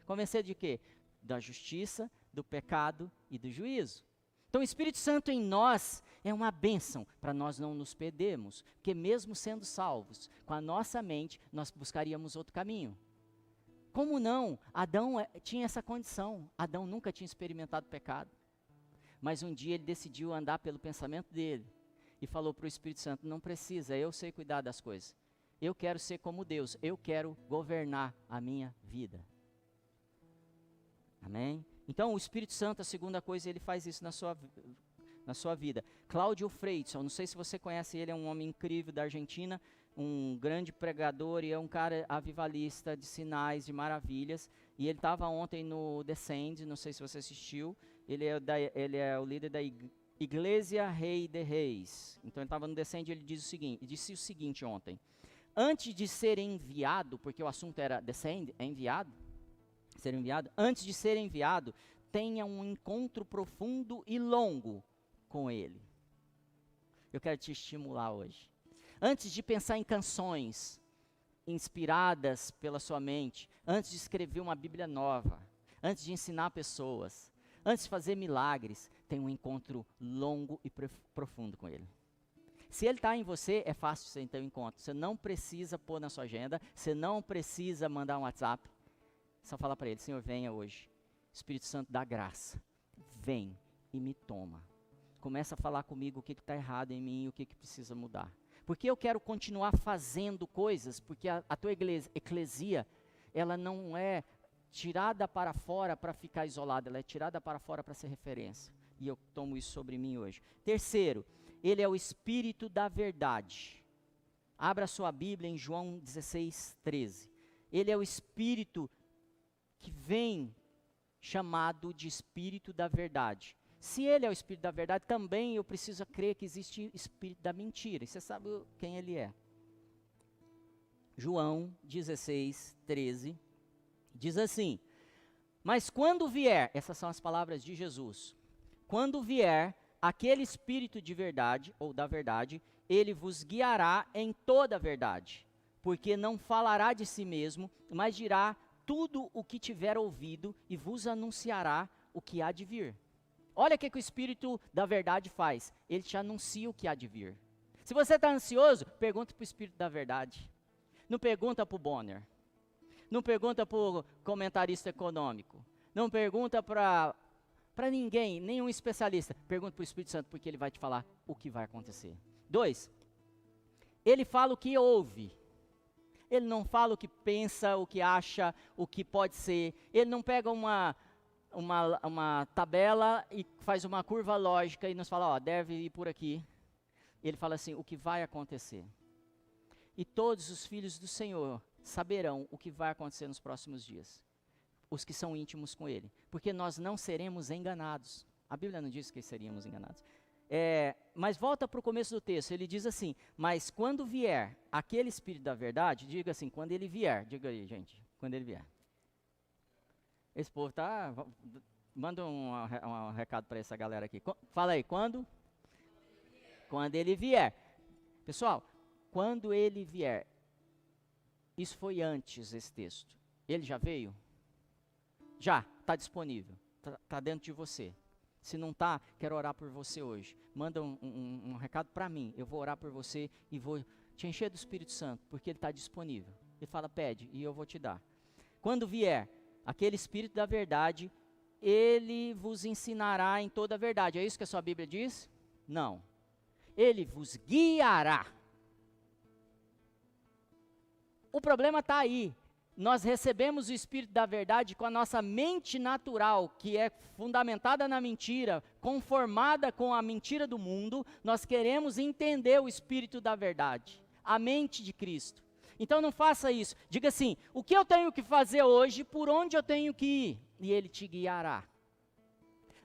Convencer de quê? Da justiça, do pecado e do juízo. Então o Espírito Santo em nós é uma bênção para nós não nos perdermos. Porque mesmo sendo salvos, com a nossa mente, nós buscaríamos outro caminho. Como não? Adão tinha essa condição. Adão nunca tinha experimentado pecado. Mas um dia ele decidiu andar pelo pensamento dele. E falou para o Espírito Santo, não precisa, eu sei cuidar das coisas. Eu quero ser como Deus, eu quero governar a minha vida. Amém? Então o Espírito Santo, a segunda coisa, ele faz isso na sua vida. Cláudio Freixo, não sei se você conhece ele, é um homem incrível da Argentina, um grande pregador e é um cara avivalista de sinais, de maravilhas. E ele estava ontem no Descend, não sei se você assistiu, ele é o líder da Iglesia Rei de Reis. Então ele estava no Descend e ele disse o seguinte ontem. Antes de ser enviado, porque o assunto era Descend, ser enviado, antes de ser enviado, tenha um encontro profundo e longo com ele. Eu quero te estimular hoje. Antes de pensar em canções inspiradas pela sua mente, antes de escrever uma Bíblia nova, antes de ensinar pessoas, antes de fazer milagres, tem um encontro longo e profundo com ele. Se ele está em você, é fácil você ter um encontro. Você não precisa pôr na sua agenda, você não precisa mandar um WhatsApp. Só falar para ele, Senhor, venha hoje. Espírito Santo dá graça. Vem e me toma. Começa a falar comigo o que está errado em mim e o que precisa mudar. Porque eu quero continuar fazendo coisas, porque a tua eclesia, ela não é tirada para fora para ficar isolada, ela é tirada para fora para ser referência. E eu tomo isso sobre mim hoje. Terceiro, ele é o Espírito da verdade. Abra sua Bíblia em João 16:13. Ele é o Espírito que vem chamado de Espírito da verdade. Se ele é o Espírito da verdade, também eu preciso crer que existe o Espírito da mentira. E você sabe quem ele é. João 16:13 diz assim: mas quando vier, essas são as palavras de Jesus, quando vier aquele Espírito de verdade, ou da verdade, ele vos guiará em toda a verdade, porque não falará de si mesmo, mas dirá tudo o que tiver ouvido e vos anunciará o que há de vir. Olha o que o Espírito da verdade faz, ele te anuncia o que há de vir. Se você está ansioso, pergunta para o Espírito da verdade. Não pergunta para o Bonner. Não pergunta para o comentarista econômico. Não pergunta para ninguém, nenhum especialista. Pergunta para o Espírito Santo, porque ele vai te falar o que vai acontecer. 2, ele fala o que ouve. Ele não fala o que pensa, o que acha, o que pode ser. Ele não pega uma tabela e faz uma curva lógica e nos fala, deve ir por aqui. Ele fala assim, o que vai acontecer. E todos os filhos do Senhor saberão o que vai acontecer nos próximos dias. Os que são íntimos com Ele. Porque nós não seremos enganados. A Bíblia não diz que seríamos enganados. Mas volta para o começo do texto, ele diz assim, mas quando vier aquele Espírito da verdade, diga assim, quando ele vier, diga aí gente, quando ele vier. Esse povo tá, manda um recado para essa galera aqui, fala aí, quando? Quando ele vier. Pessoal, quando ele vier, isso foi antes esse texto, ele já veio? Já, está disponível, está dentro de você. Se não está, quero orar por você hoje. Manda um recado para mim. Eu vou orar por você e vou te encher do Espírito Santo, porque ele está disponível. Ele fala, pede e eu vou te dar. Quando vier aquele Espírito da verdade, ele vos ensinará em toda a verdade. É isso que a sua Bíblia diz? Não. Ele vos guiará. O problema está aí. Nós recebemos o Espírito da verdade com a nossa mente natural, que é fundamentada na mentira, conformada com a mentira do mundo. Nós queremos entender o Espírito da verdade, a mente de Cristo. Então não faça isso. Diga assim, o que eu tenho que fazer hoje, por onde eu tenho que ir? E Ele te guiará.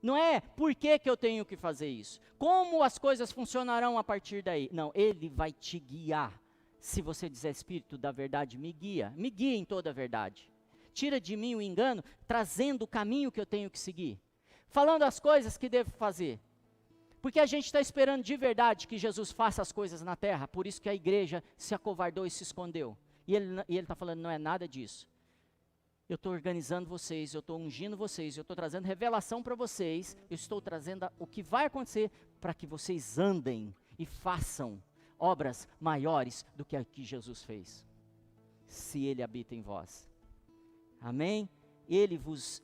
Não é por que eu tenho que fazer isso. Como as coisas funcionarão a partir daí? Não, Ele vai te guiar. Se você dizer, Espírito da verdade, me guia em toda a verdade. Tira de mim o engano, trazendo o caminho que eu tenho que seguir. Falando as coisas que devo fazer. Porque a gente está esperando de verdade que Jesus faça as coisas na terra, por isso que a igreja se acovardou e se escondeu. E ele está falando, não é nada disso. Eu estou organizando vocês, eu estou ungindo vocês, eu estou trazendo revelação para vocês, eu estou trazendo o que vai acontecer para que vocês andem e façam obras maiores do que a que Jesus fez, se Ele habita em vós. Amém? Ele vos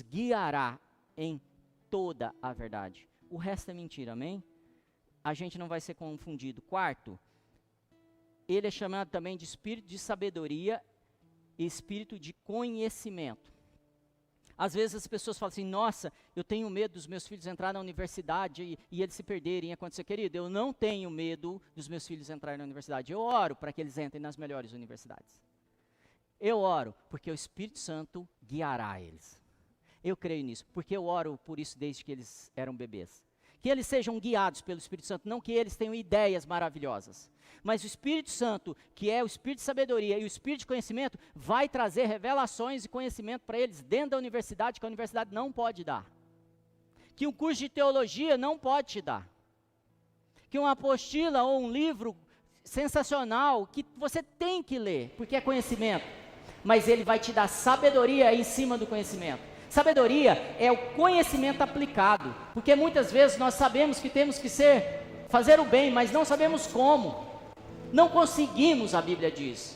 guiará em toda a verdade. O resto é mentira, amém? A gente não vai ser confundido. 4, ele é chamado também de espírito de sabedoria e espírito de conhecimento. Às vezes as pessoas falam assim, nossa, eu tenho medo dos meus filhos entrar na universidade e eles se perderem e acontecer. Querido, eu não tenho medo dos meus filhos entrarem na universidade. Eu oro para que eles entrem nas melhores universidades. Eu oro porque o Espírito Santo guiará eles. Eu creio nisso, porque eu oro por isso desde que eles eram bebês. Que eles sejam guiados pelo Espírito Santo, não que eles tenham ideias maravilhosas. Mas o Espírito Santo, que é o Espírito de sabedoria e o Espírito de conhecimento, vai trazer revelações e conhecimento para eles dentro da universidade, que a universidade não pode dar. Que um curso de teologia não pode te dar. Que uma apostila ou um livro sensacional, que você tem que ler, porque é conhecimento. Mas ele vai te dar sabedoria em cima do conhecimento. Sabedoria é o conhecimento aplicado, porque muitas vezes nós sabemos que temos que fazer o bem, mas não sabemos como. Não conseguimos, a Bíblia diz.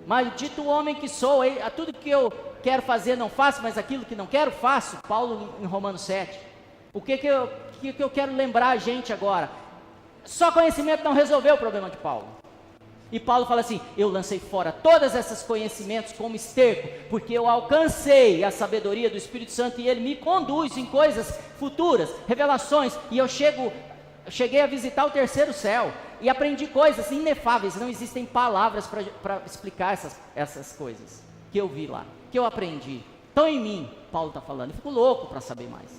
Maldito o homem que sou, a tudo que eu quero fazer não faço, mas aquilo que não quero faço. Paulo em Romanos 7. O que eu quero lembrar a gente agora? Só conhecimento não resolveu o problema de Paulo. E Paulo fala assim: eu lancei fora todos esses conhecimentos como esterco, porque eu alcancei a sabedoria do Espírito Santo e ele me conduz em coisas futuras, revelações, e eu cheguei a visitar o terceiro céu e aprendi coisas inefáveis. Não existem palavras para explicar essas coisas que eu vi lá, que eu aprendi. Estão em mim, Paulo está falando. Eu fico louco para saber mais.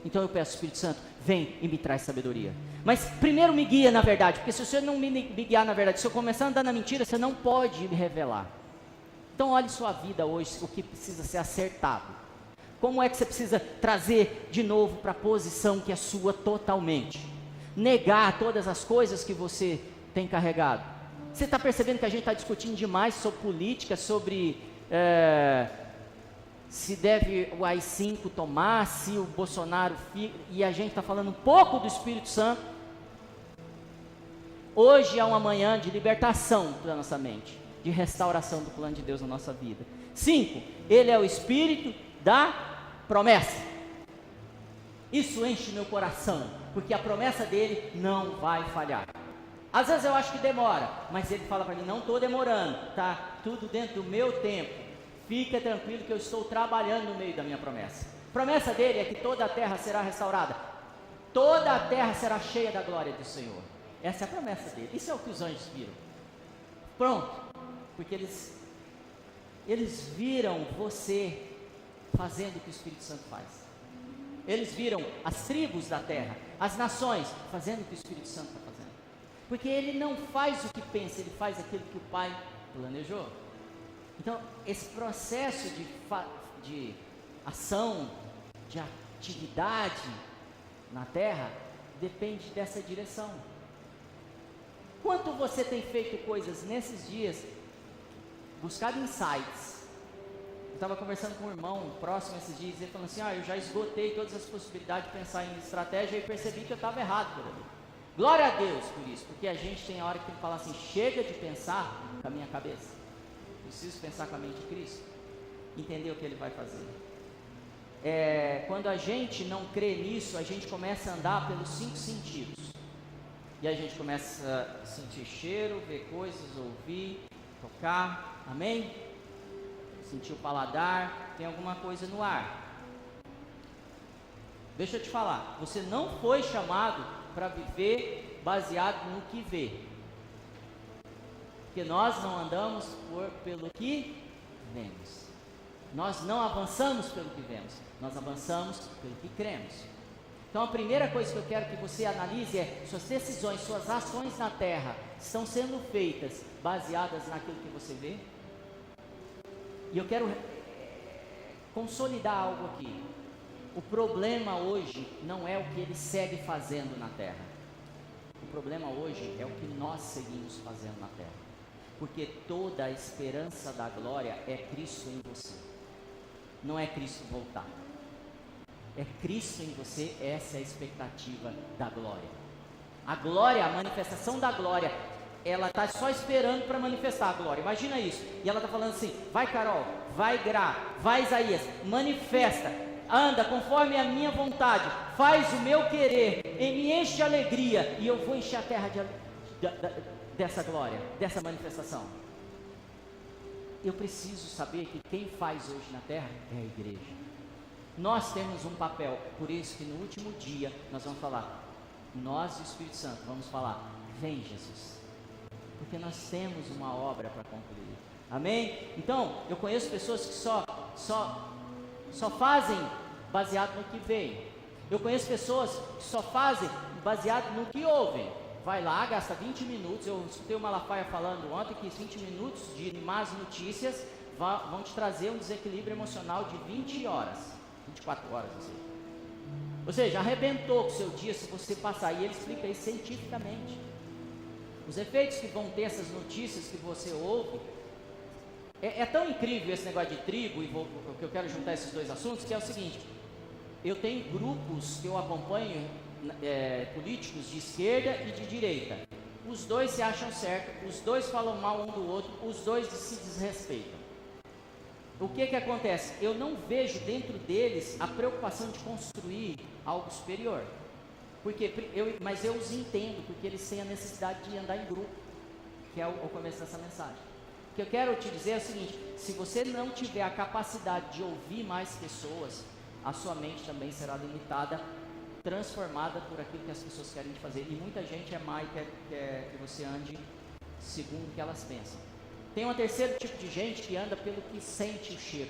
Então eu peço, Espírito Santo, vem e me traz sabedoria. Mas primeiro me guia na verdade, porque se você não me guiar na verdade, se eu começar a andar na mentira, você não pode me revelar. Então olhe sua vida hoje, o que precisa ser acertado. Como é que você precisa trazer de novo para a posição que é sua totalmente? Negar todas as coisas que você tem carregado. Você está percebendo que a gente está discutindo demais sobre política, sobre se deve o AI-5 tomar, se o Bolsonaro fica, e a gente está falando um pouco do Espírito Santo. Hoje é uma manhã de libertação da nossa mente, de restauração do plano de Deus na nossa vida. 5, ele é o Espírito da promessa. Isso enche meu coração, porque a promessa dele não vai falhar. Às vezes eu acho que demora, mas ele fala para mim: não estou demorando, tá tudo dentro do meu tempo. Fica tranquilo que eu estou trabalhando no meio da minha promessa. A promessa dele é que toda a terra será restaurada. Toda a terra será cheia da glória do Senhor. Essa é a promessa dele. Isso é o que os anjos viram. Pronto. Porque eles viram você fazendo o que o Espírito Santo faz. Eles viram as tribos da terra, as nações, fazendo o que o Espírito Santo está fazendo. Porque ele não faz o que pensa, ele faz aquilo que o Pai planejou. Então, esse processo de ação, de atividade na terra, depende dessa direção. Quanto você tem feito coisas nesses dias, buscado insights? Eu estava conversando com um irmão próximo esses dias, ele falou assim: eu já esgotei todas as possibilidades de pensar em estratégia e percebi que eu estava errado por ali. Glória a Deus por isso, porque a gente tem a hora que tem que falar assim: chega de pensar com a minha cabeça. Preciso pensar com a mente de Cristo, entender o que Ele vai fazer. Quando a gente não crê nisso, a gente começa a andar pelos 5 sentidos. E a gente começa a sentir cheiro, ver coisas, ouvir, tocar, amém? Sentir o paladar, tem alguma coisa no ar. Deixa eu te falar, você não foi chamado para viver baseado no que vê. Porque nós não andamos pelo que vemos. Nós não avançamos pelo que vemos. Nós avançamos pelo que cremos. Então a primeira coisa que eu quero que você analise é: suas decisões, suas ações na terra estão sendo feitas baseadas naquilo que você vê? E eu quero consolidar algo aqui. O problema hoje não é o que ele segue fazendo na terra. O problema hoje é o que nós seguimos fazendo na terra. Porque toda a esperança da glória é Cristo em você. Não é Cristo voltar. É Cristo em você, essa é a expectativa da glória. A glória, a manifestação da glória, ela está só esperando para manifestar a glória. Imagina isso. E ela está falando assim: vai Carol, vai Gra, vai Isaías, manifesta, anda conforme a minha vontade, faz o meu querer, e me enche de alegria, e eu vou encher a terra dessa glória, dessa manifestação. Eu preciso saber que quem faz hoje na terra é a igreja. Nós temos um papel, por isso que no último dia nós vamos falar, nós e o Espírito Santo vamos falar: vem Jesus, porque nós temos uma obra para concluir. Amém? Então, eu conheço pessoas que só fazem baseado no que veem. Eu conheço pessoas que só fazem baseado no que ouvem. Vai lá, gasta 20 minutos, eu escutei o Malafaia falando ontem que 20 minutos de más notícias vão te trazer um desequilíbrio emocional de 20 horas, 24 horas, ou seja, arrebentou com o seu dia se você passar, e ele explica isso cientificamente. Os efeitos que vão ter essas notícias que você ouve, é tão incrível esse negócio de tribo, e que eu quero juntar esses dois assuntos, que é o seguinte: eu tenho grupos que eu acompanho políticos de esquerda e de direita. Os dois se acham certo, os dois falam mal um do outro, os dois se desrespeitam. O que acontece? Eu não vejo dentro deles a preocupação de construir algo superior. Mas eu os entendo, porque eles têm a necessidade de andar em grupo, que é o começo dessa mensagem. O que eu quero te dizer é o seguinte: se você não tiver a capacidade de ouvir mais pessoas, a sua mente também será limitada, transformada por aquilo que as pessoas querem fazer. E muita gente é má e quer que você ande segundo o que elas pensam. Tem um terceiro tipo de gente que anda pelo que sente o cheiro.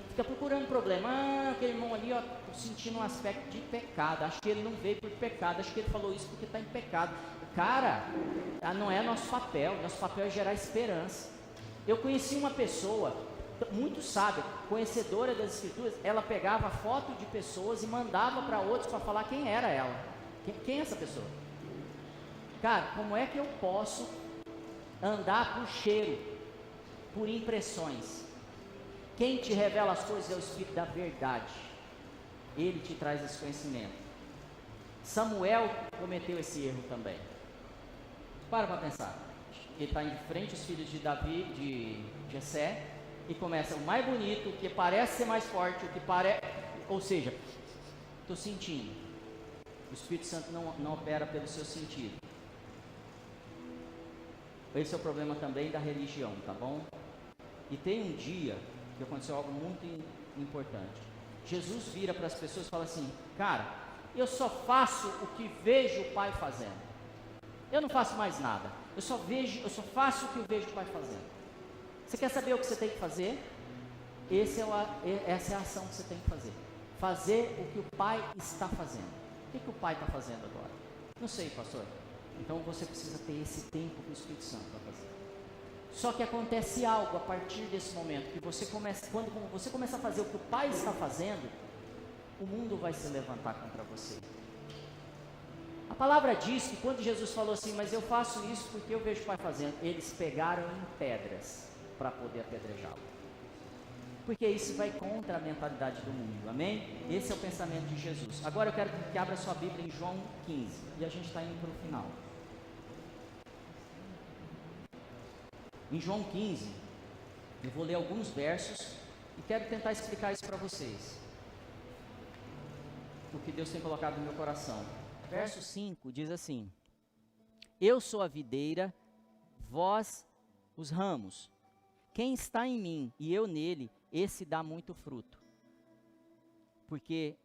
Fica procurando problema. Aquele irmão ali, ó, sentindo um aspecto de pecado. Acho que ele não veio por pecado. Acho que ele falou isso porque está em pecado. Cara, não é nosso papel. Nosso papel é gerar esperança. Eu conheci uma pessoa muito sábia, conhecedora das escrituras. Ela pegava foto de pessoas e mandava para outros para falar quem era ela. Quem é essa pessoa? Cara, como é que eu posso andar por cheiro, por impressões? Quem te revela as coisas é o Espírito da verdade. Ele te traz esse conhecimento. Samuel cometeu esse erro também. Para pensar. Ele está em frente aos filhos de Davi, de Jessé, e começa o mais bonito, o que parece ser mais forte, o que parece, ou seja, estou sentindo. O Espírito Santo não opera pelo seu sentido. Esse é o problema também da religião, tá bom? E tem um dia que aconteceu algo muito importante. Jesus vira para as pessoas e fala assim: cara, eu só faço o que vejo o Pai fazendo. Eu não faço mais nada. Eu só faço o que eu vejo o Pai fazendo. Você quer saber o que você tem que fazer? Essa é a ação que você tem que fazer. Fazer o que o Pai está fazendo. O que o Pai está fazendo agora? Não sei, pastor. Então você precisa ter esse tempo que o Espírito Santo vai fazer. Só que acontece algo a partir desse momento, que quando você começa a fazer o que o Pai está fazendo, o mundo vai se levantar contra você. A palavra diz que quando Jesus falou assim: mas eu faço isso porque eu vejo o Pai fazendo, eles pegaram em pedras para poder apedrejá-lo. Porque isso vai contra a mentalidade do mundo, amém? Esse é o pensamento de Jesus. Agora eu quero que abra sua Bíblia em João 15, e a gente está indo para o final. Em João 15, eu vou ler alguns versos e quero tentar explicar isso para vocês. O que Deus tem colocado no meu coração. Verso 5 diz assim: eu sou a videira, vós os ramos. Quem está em mim e eu nele, esse dá muito fruto. Porque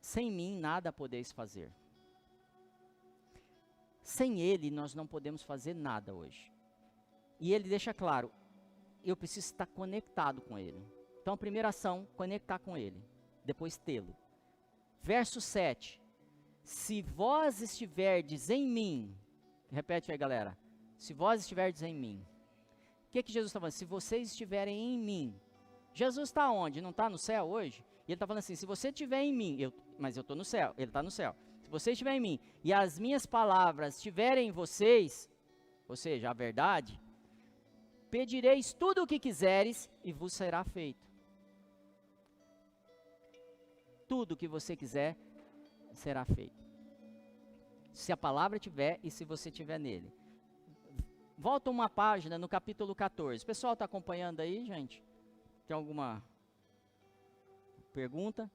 sem mim nada podeis fazer. Sem ele nós não podemos fazer nada hoje. E ele deixa claro: eu preciso estar conectado com ele. Então a primeira ação, conectar com ele. Depois tê-lo. Verso 7. Se vós estiverdes em mim. Repete aí, galera. Se vós estiverdes em mim. O que Jesus está falando? Se vocês estiverem em mim. Jesus está onde? Não está no céu hoje? E ele está falando assim: se você estiver em mim, mas eu estou no céu, ele está no céu. Se você estiver em mim e as minhas palavras estiverem em vocês, ou seja, a verdade, pedireis tudo o que quiseres e vos será feito. Tudo o que você quiser será feito. Se a palavra tiver e se você tiver nele. Volta uma página no capítulo 14. O pessoal está acompanhando aí, gente? Tem alguma pergunta?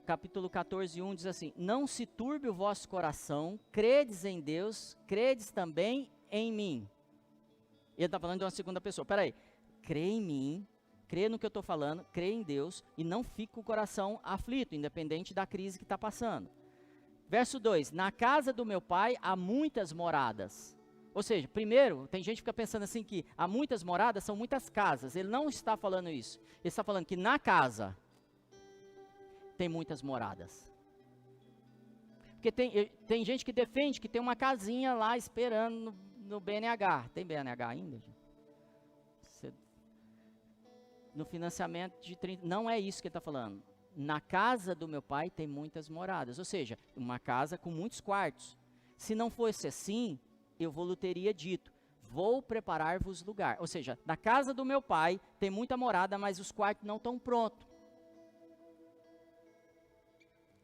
Capítulo 14, 1 diz assim: não se turbe o vosso coração, credes em Deus, credes também em mim. Ele está falando de uma segunda pessoa. Peraí, crê em mim, crê no que eu estou falando, crê em Deus e não fique com o coração aflito, independente da crise que está passando. Verso 2, na casa do meu pai há muitas moradas. Ou seja, primeiro, tem gente que fica pensando assim que há muitas moradas, são muitas casas. Ele não está falando isso. Ele está falando que na casa tem muitas moradas. Porque tem gente que defende que tem uma casinha lá esperando no BNH. Tem BNH ainda? No financiamento de 30, não é isso que ele está falando. Na casa do meu pai tem muitas moradas, ou seja, uma casa com muitos quartos. Se não fosse assim, eu vou teria dito: vou preparar-vos lugar. Ou seja, na casa do meu pai tem muita morada, mas os quartos não estão prontos.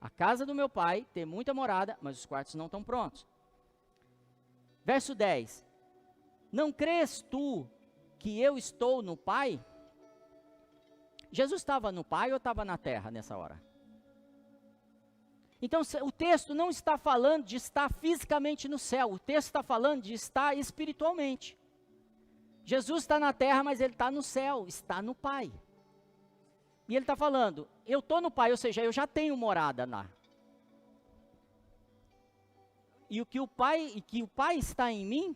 A casa do meu pai tem muita morada, mas os quartos não estão prontos. Verso 10. Não crês tu que eu estou no Pai? Jesus estava no Pai ou estava na terra nessa hora? Então o texto não está falando de estar fisicamente no céu, o texto está falando de estar espiritualmente. Jesus está na terra, mas ele está no céu, está no Pai. E ele está falando, eu estou no Pai, ou seja, eu já tenho morada lá. E que o Pai está em mim,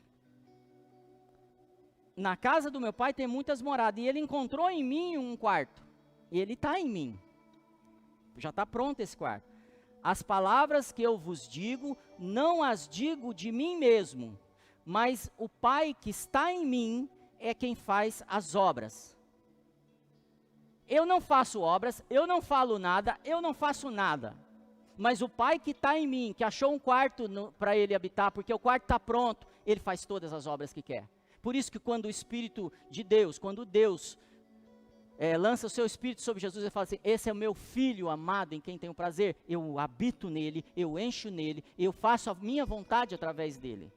na casa do meu Pai tem muitas moradas, e ele encontrou em mim um quarto, e ele está em mim, já está pronto esse quarto. As palavras que eu vos digo, não as digo de mim mesmo, mas o Pai que está em mim é quem faz as obras. Eu não faço obras, eu não falo nada, eu não faço nada. Mas o Pai que está em mim, que achou um quarto para ele habitar, porque o quarto está pronto, ele faz todas as obras que quer. Por isso que quando o Espírito de Deus, quando Deus lança o seu Espírito sobre Jesus, ele fala assim, esse é o meu Filho amado em quem tenho prazer, eu habito nele, eu encho nele, eu faço a minha vontade através dele.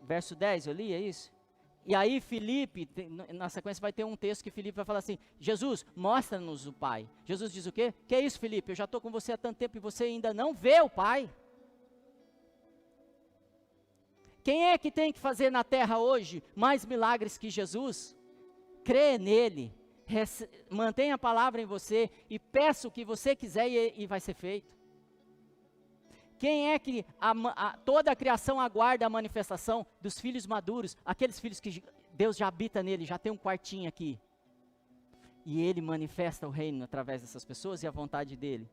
Verso 10, eu li, é isso? E aí Filipe, na sequência vai ter um texto que Filipe vai falar assim, Jesus, mostra-nos o Pai. Jesus diz o quê? Que é isso, Filipe? Eu já estou com você há tanto tempo e você ainda não vê o Pai. Quem é que tem que fazer na terra hoje mais milagres que Jesus? Crê nele, mantenha a palavra em você e peça o que você quiser e vai ser feito. Quem é que toda a criação aguarda a manifestação dos filhos maduros, aqueles filhos que Deus já habita nele, já tem um quartinho aqui. E ele manifesta o reino através dessas pessoas e a vontade dele.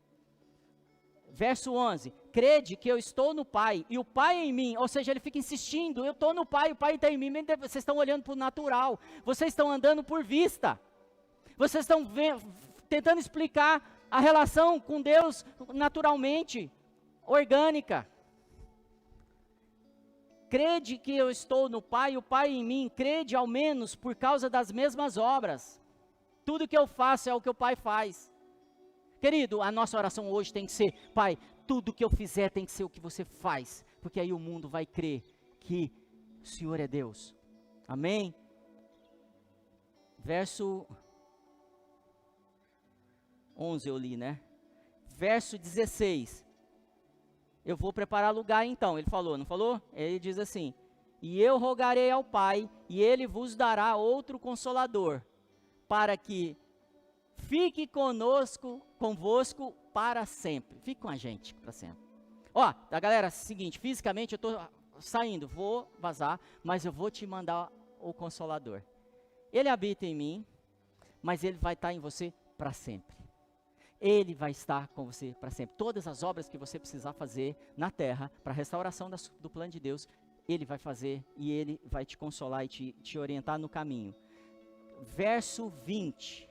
Verso 11, crede que eu estou no Pai e o Pai em mim, ou seja, ele fica insistindo, eu estou no Pai, o Pai está em mim, vocês estão olhando para o natural, vocês estão andando por vista, vocês estão tentando explicar a relação com Deus naturalmente, orgânica. Crede que eu estou no Pai e o Pai em mim, crede ao menos por causa das mesmas obras, tudo que eu faço é o que o Pai faz. Querido, a nossa oração hoje tem que ser, Pai, tudo que eu fizer tem que ser o que você faz, porque aí o mundo vai crer que o Senhor é Deus. Amém? Verso 11 eu li, né? Verso 16. Eu vou preparar lugar então, ele falou, não falou? Ele diz assim, e eu rogarei ao Pai, e ele vos dará outro Consolador, para que fique convosco para sempre. Fique com a gente para sempre. Ó, galera, seguinte, fisicamente eu estou saindo, vou vazar, mas eu vou te mandar o Consolador. Ele habita em mim, mas ele vai estar em você para sempre. Ele vai estar com você para sempre. Todas as obras que você precisar fazer na terra, para a restauração do plano de Deus, ele vai fazer e ele vai te consolar e te orientar no caminho. Verso 20.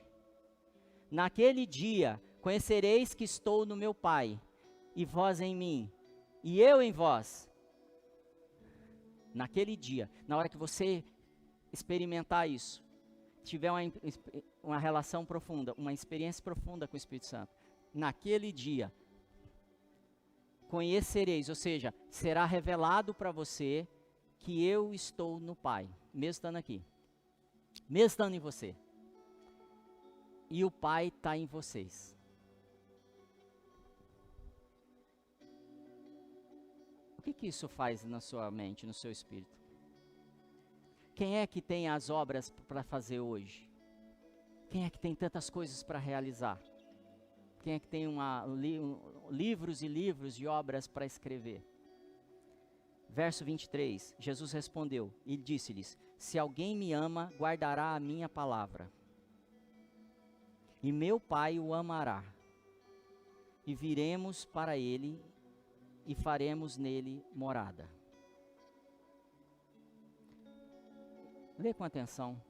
Naquele dia, conhecereis que estou no meu Pai, e vós em mim, e eu em vós. Naquele dia, na hora que você experimentar isso, tiver uma relação profunda, uma experiência profunda com o Espírito Santo, naquele dia, conhecereis, ou seja, será revelado para você que eu estou no Pai, mesmo estando aqui, mesmo estando em você. E o Pai está em vocês. O que isso faz na sua mente, no seu espírito? Quem é que tem as obras para fazer hoje? Quem é que tem tantas coisas para realizar? Quem é que tem livros e livros de obras para escrever? Verso 23, Jesus respondeu e disse-lhes, se alguém me ama, guardará a minha palavra. E meu Pai o amará, e viremos para ele, e faremos nele morada. Lê com atenção.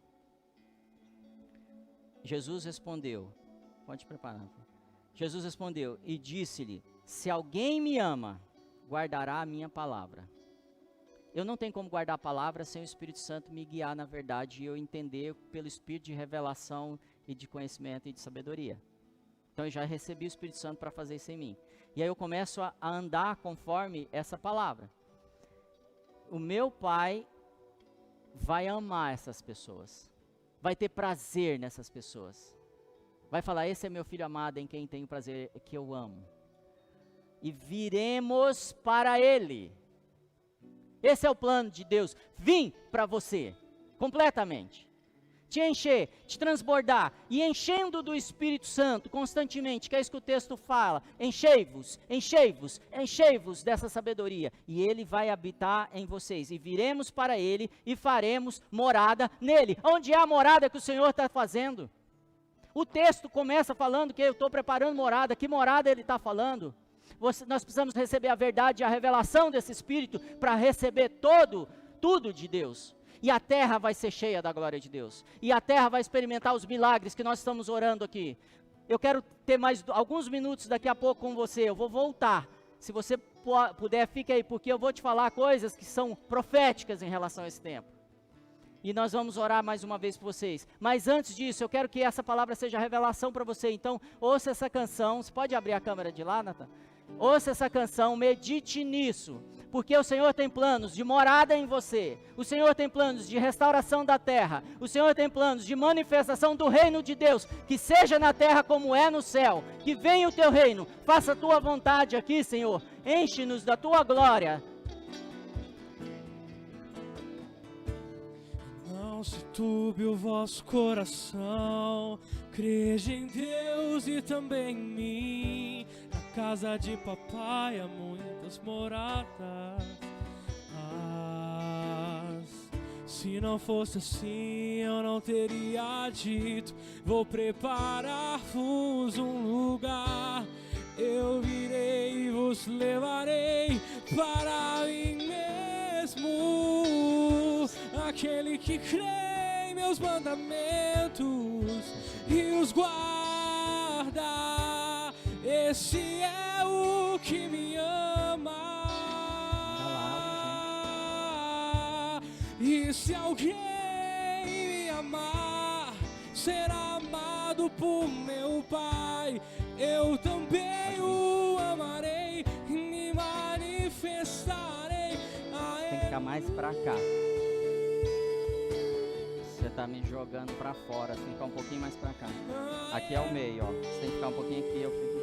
Jesus respondeu, pode preparar. Jesus respondeu e disse-lhe, se alguém me ama, guardará a minha palavra. Eu não tenho como guardar a palavra sem o Espírito Santo me guiar na verdade e eu entender pelo Espírito de revelação e de conhecimento e de sabedoria. Então eu já recebi o Espírito Santo para fazer isso em mim. E aí eu começo a andar conforme essa palavra. O meu Pai vai amar essas pessoas. Vai ter prazer nessas pessoas. Vai falar, esse é meu filho amado em quem tenho prazer, que eu amo. E viremos para Ele. Esse é o plano de Deus. Vim para você, completamente. Te encher, te transbordar, e enchendo do Espírito Santo constantemente, que é isso que o texto fala, enchei-vos, enchei-vos, enchei-vos dessa sabedoria, e Ele vai habitar em vocês, e viremos para Ele, e faremos morada nele. Onde é a morada que o Senhor está fazendo? O texto começa falando que eu estou preparando morada. Que morada Ele está falando? Nós precisamos receber a verdade e a revelação desse Espírito, para receber tudo de Deus. E a terra vai ser cheia da glória de Deus. E a terra vai experimentar os milagres que nós estamos orando aqui. Eu quero ter mais alguns minutos daqui a pouco com você. Eu vou voltar. Se você puder, fique aí, porque eu vou te falar coisas que são proféticas em relação a esse tempo. E nós vamos orar mais uma vez por vocês. Mas antes disso, eu quero que essa palavra seja revelação para você. Então, ouça essa canção. Você pode abrir a câmera de lá, Nathan? Ouça essa canção, medite nisso, porque o Senhor tem planos de morada em você, o Senhor tem planos de restauração da terra, o Senhor tem planos de manifestação do reino de Deus, que seja na terra como é no céu, que venha o teu reino, faça a tua vontade aqui, Senhor, enche-nos da tua glória. Não se turbe o vosso coração, crede em Deus e também em mim. Na casa de papai há muitas moradas. Se não fosse assim eu não teria dito, vou preparar-vos um lugar. Eu virei e vos levarei para mim mesmo. Aquele que crê em meus mandamentos e os guarda, esse é o que me ama. E se alguém me amar, será amado por meu Pai. Eu também o amarei e me manifestarei a Ele. Tem que ficar mais pra cá. Você tá me jogando pra fora, você tem que ficar um pouquinho mais pra cá. Aqui é o meio, ó. Você tem que ficar um pouquinho aqui, eu fico.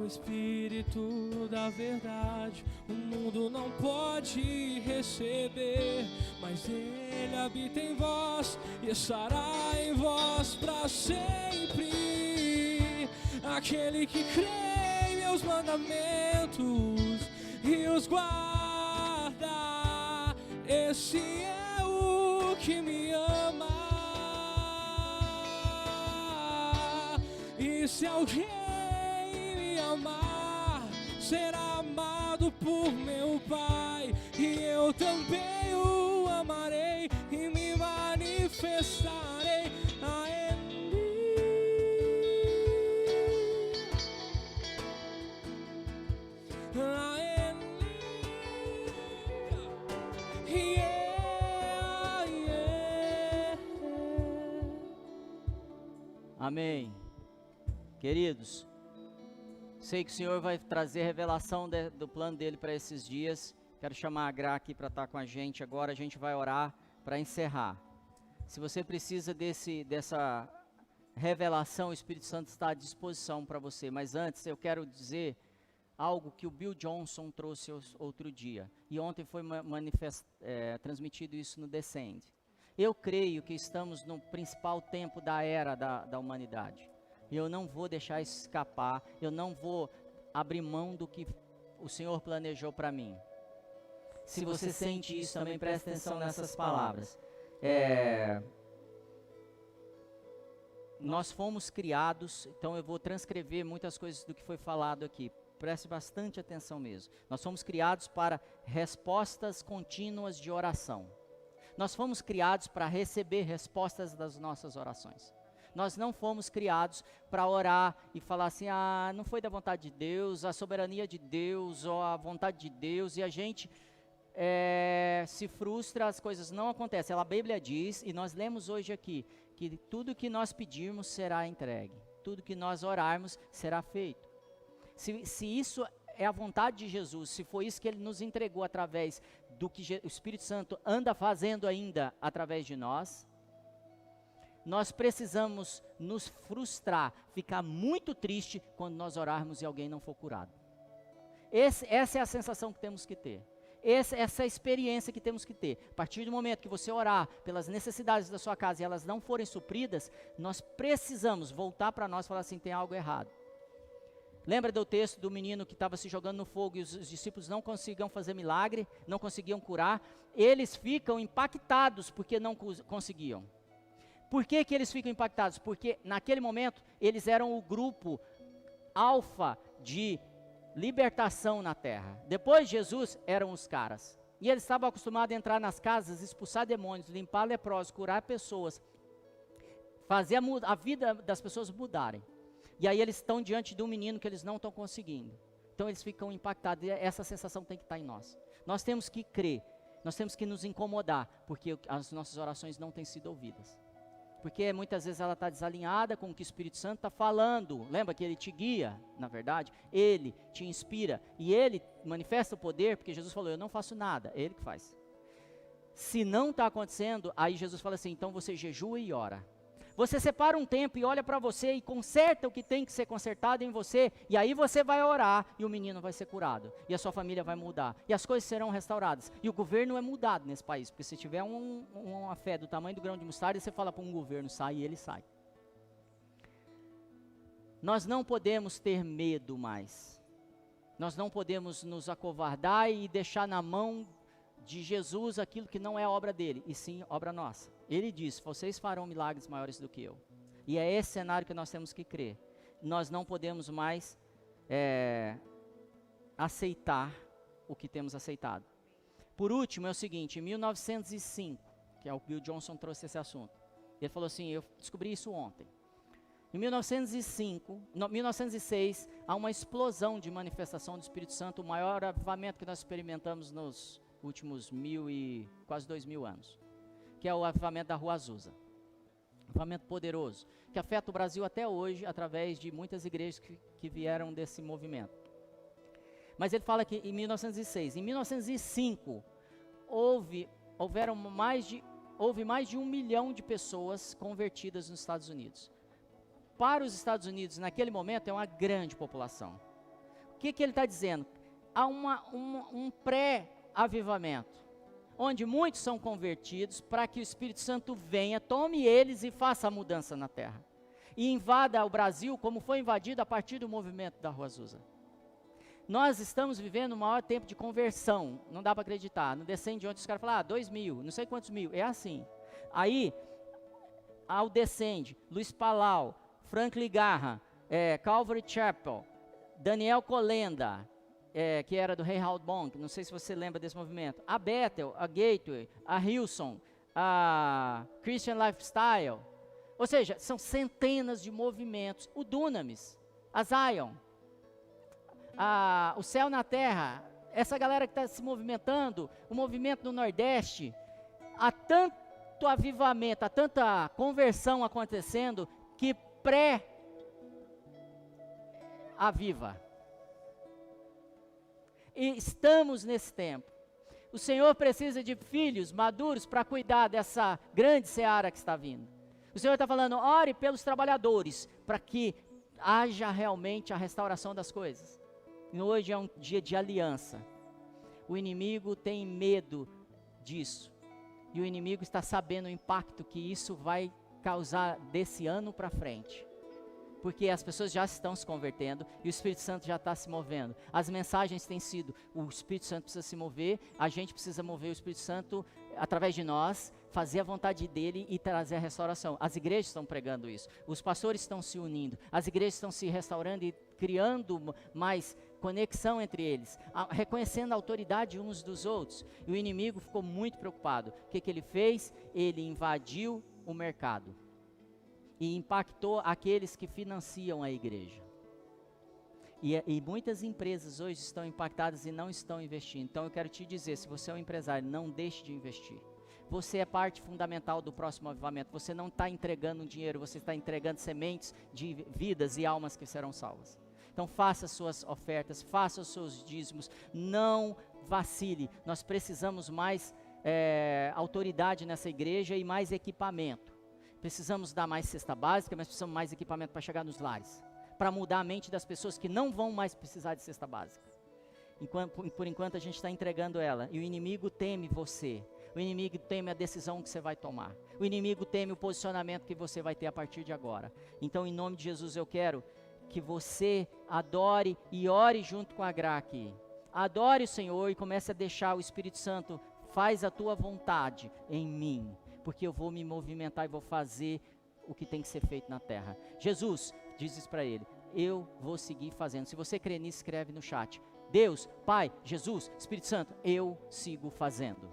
O Espírito da verdade o mundo não pode receber, mas Ele habita em vós e estará em vós para sempre. Aquele que crê em meus mandamentos e os guarda, esse é o que me ama. E se alguém me amar, será amado por meu Pai. E eu também o amarei e me manifestarei a Ele. A Ele. Yeah, yeah. Amém. Queridos, sei que o Senhor vai trazer revelação do plano dele para esses dias. Quero chamar a Gra aqui para estar com a gente. Agora a gente vai orar para encerrar. Se você precisa dessa revelação, o Espírito Santo está à disposição para você. Mas antes eu quero dizer algo que o Bill Johnson trouxe outro dia. E ontem foi transmitido isso no Descend. Eu creio que estamos no principal tempo da era da humanidade. E eu não vou deixar isso escapar, eu não vou abrir mão do que o Senhor planejou para mim. Se você sente isso, também preste atenção nessas palavras. Nós fomos criados, então eu vou transcrever muitas coisas do que foi falado aqui. Preste bastante atenção mesmo. Nós fomos criados para respostas contínuas de oração. Nós fomos criados para receber respostas das nossas orações. Nós não fomos criados para orar e falar assim, não foi da vontade de Deus, a soberania de Deus, ou a vontade de Deus, e a gente se frustra, as coisas não acontecem. A Bíblia diz, e nós lemos hoje aqui, que tudo que nós pedirmos será entregue. Tudo que nós orarmos será feito. Se isso é a vontade de Jesus, se foi isso que Ele nos entregou através do que o Espírito Santo anda fazendo ainda através de nós, nós precisamos nos frustrar, ficar muito triste quando nós orarmos e alguém não for curado. Essa é a sensação que temos que ter. Essa é a experiência que temos que ter. A partir do momento que você orar pelas necessidades da sua casa e elas não forem supridas, nós precisamos voltar para nós e falar assim, tem algo errado. Lembra do texto do menino que estava se jogando no fogo e os discípulos não conseguiam fazer milagre, não conseguiam curar? Eles ficam impactados porque não conseguiam. Por que que eles ficam impactados? Porque naquele momento eles eram o grupo alfa de libertação na terra. Depois de Jesus eram os caras. E eles estavam acostumados a entrar nas casas, expulsar demônios, limpar leprosos, curar pessoas, fazer a vida das pessoas mudarem. E aí eles estão diante de um menino que eles não estão conseguindo. Então eles ficam impactados e essa sensação tem que estar em nós. Nós temos que crer, nós temos que nos incomodar, porque as nossas orações não têm sido ouvidas. Porque muitas vezes ela está desalinhada com o que o Espírito Santo está falando. Lembra que Ele te guia, na verdade? Ele te inspira. E Ele manifesta o poder, porque Jesus falou, eu não faço nada, é Ele que faz. Se não está acontecendo, aí Jesus fala assim, então você jejua e ora. Você separa um tempo e olha para você e conserta o que tem que ser consertado em você. E aí você vai orar e o menino vai ser curado. E a sua família vai mudar. E as coisas serão restauradas. E o governo é mudado nesse país. Porque se tiver uma fé do tamanho do grão de mostarda, você fala para um governo sai e ele sai. Nós não podemos ter medo mais. Nós não podemos nos acovardar e deixar na mão de Jesus aquilo que não é obra dele, e sim obra nossa. Ele diz, vocês farão milagres maiores do que eu. E é esse cenário que nós temos que crer. Nós não podemos mais aceitar o que temos aceitado. Por último, é o seguinte, em 1905, que é o Bill Johnson trouxe esse assunto, ele falou assim, eu descobri isso ontem. Em 1906, há uma explosão de manifestação do Espírito Santo, o maior avivamento que nós experimentamos nos últimos quase 2000 anos, que é o avivamento da Rua Azusa. Um avivamento poderoso, que afeta o Brasil até hoje, através de muitas igrejas que vieram desse movimento. Mas ele fala que em 1906, em 1905, houve mais de 1 milhão de pessoas convertidas nos Estados Unidos. Para os Estados Unidos, naquele momento, é uma grande população. O que ele está dizendo? Há um pré-avivamento, onde muitos são convertidos para que o Espírito Santo venha, tome eles e faça a mudança na terra. E invada o Brasil como foi invadido a partir do movimento da Rua Azusa. Nós estamos vivendo o maior tempo de conversão, não dá para acreditar. No Descende, onde os caras falam, 2.000, não sei quantos mil, é assim. Aí, ao Descende, Luiz Palau, Franklin Graham, Calvary Chapel, Daniel Kolenda, que era do Reinhard Bonk, não sei se você lembra desse movimento, a Bethel, a Gateway, a Hillsong, a Christian Lifestyle, ou seja, são centenas de movimentos, o Dunamis, a Zion, o Céu na Terra, essa galera que está se movimentando, o movimento do Nordeste, há tanto avivamento, há tanta conversão acontecendo, que pré-aviva. E estamos nesse tempo. O Senhor precisa de filhos maduros para cuidar dessa grande seara que está vindo. O Senhor está falando, ore pelos trabalhadores, para que haja realmente a restauração das coisas. E hoje é um dia de aliança. O inimigo tem medo disso. E o inimigo está sabendo o impacto que isso vai causar desse ano para frente. Porque as pessoas já estão se convertendo e o Espírito Santo já está se movendo. As mensagens têm sido, o Espírito Santo precisa se mover, a gente precisa mover o Espírito Santo através de nós, fazer a vontade dele e trazer a restauração. As igrejas estão pregando isso, os pastores estão se unindo, as igrejas estão se restaurando e criando mais conexão entre eles, reconhecendo a autoridade uns dos outros. E o inimigo ficou muito preocupado. O que ele fez? Ele invadiu o mercado e impactou aqueles que financiam a igreja. E muitas empresas hoje estão impactadas e não estão investindo. Então eu quero te dizer, se você é um empresário, não deixe de investir. Você é parte fundamental do próximo avivamento. Você não está entregando dinheiro, você está entregando sementes de vidas e almas que serão salvas. Então faça suas ofertas, faça os seus dízimos, não vacile. Nós precisamos mais autoridade nessa igreja e mais equipamento. Precisamos dar mais cesta básica, mas precisamos mais equipamento para chegar nos lares, para mudar a mente das pessoas que não vão mais precisar de cesta básica. Por enquanto a gente está entregando ela, e o inimigo teme você, o inimigo teme a decisão que você vai tomar, o inimigo teme o posicionamento que você vai ter a partir de agora. Então, em nome de Jesus, eu quero que você adore e ore junto com a Gra aqui. Adore o Senhor e comece a deixar o Espírito Santo, faz a tua vontade em mim, porque eu vou me movimentar e vou fazer o que tem que ser feito na terra. Jesus, diz isso para ele, eu vou seguir fazendo. Se você crê nisso, escreve no chat. Deus, Pai, Jesus, Espírito Santo, eu sigo fazendo.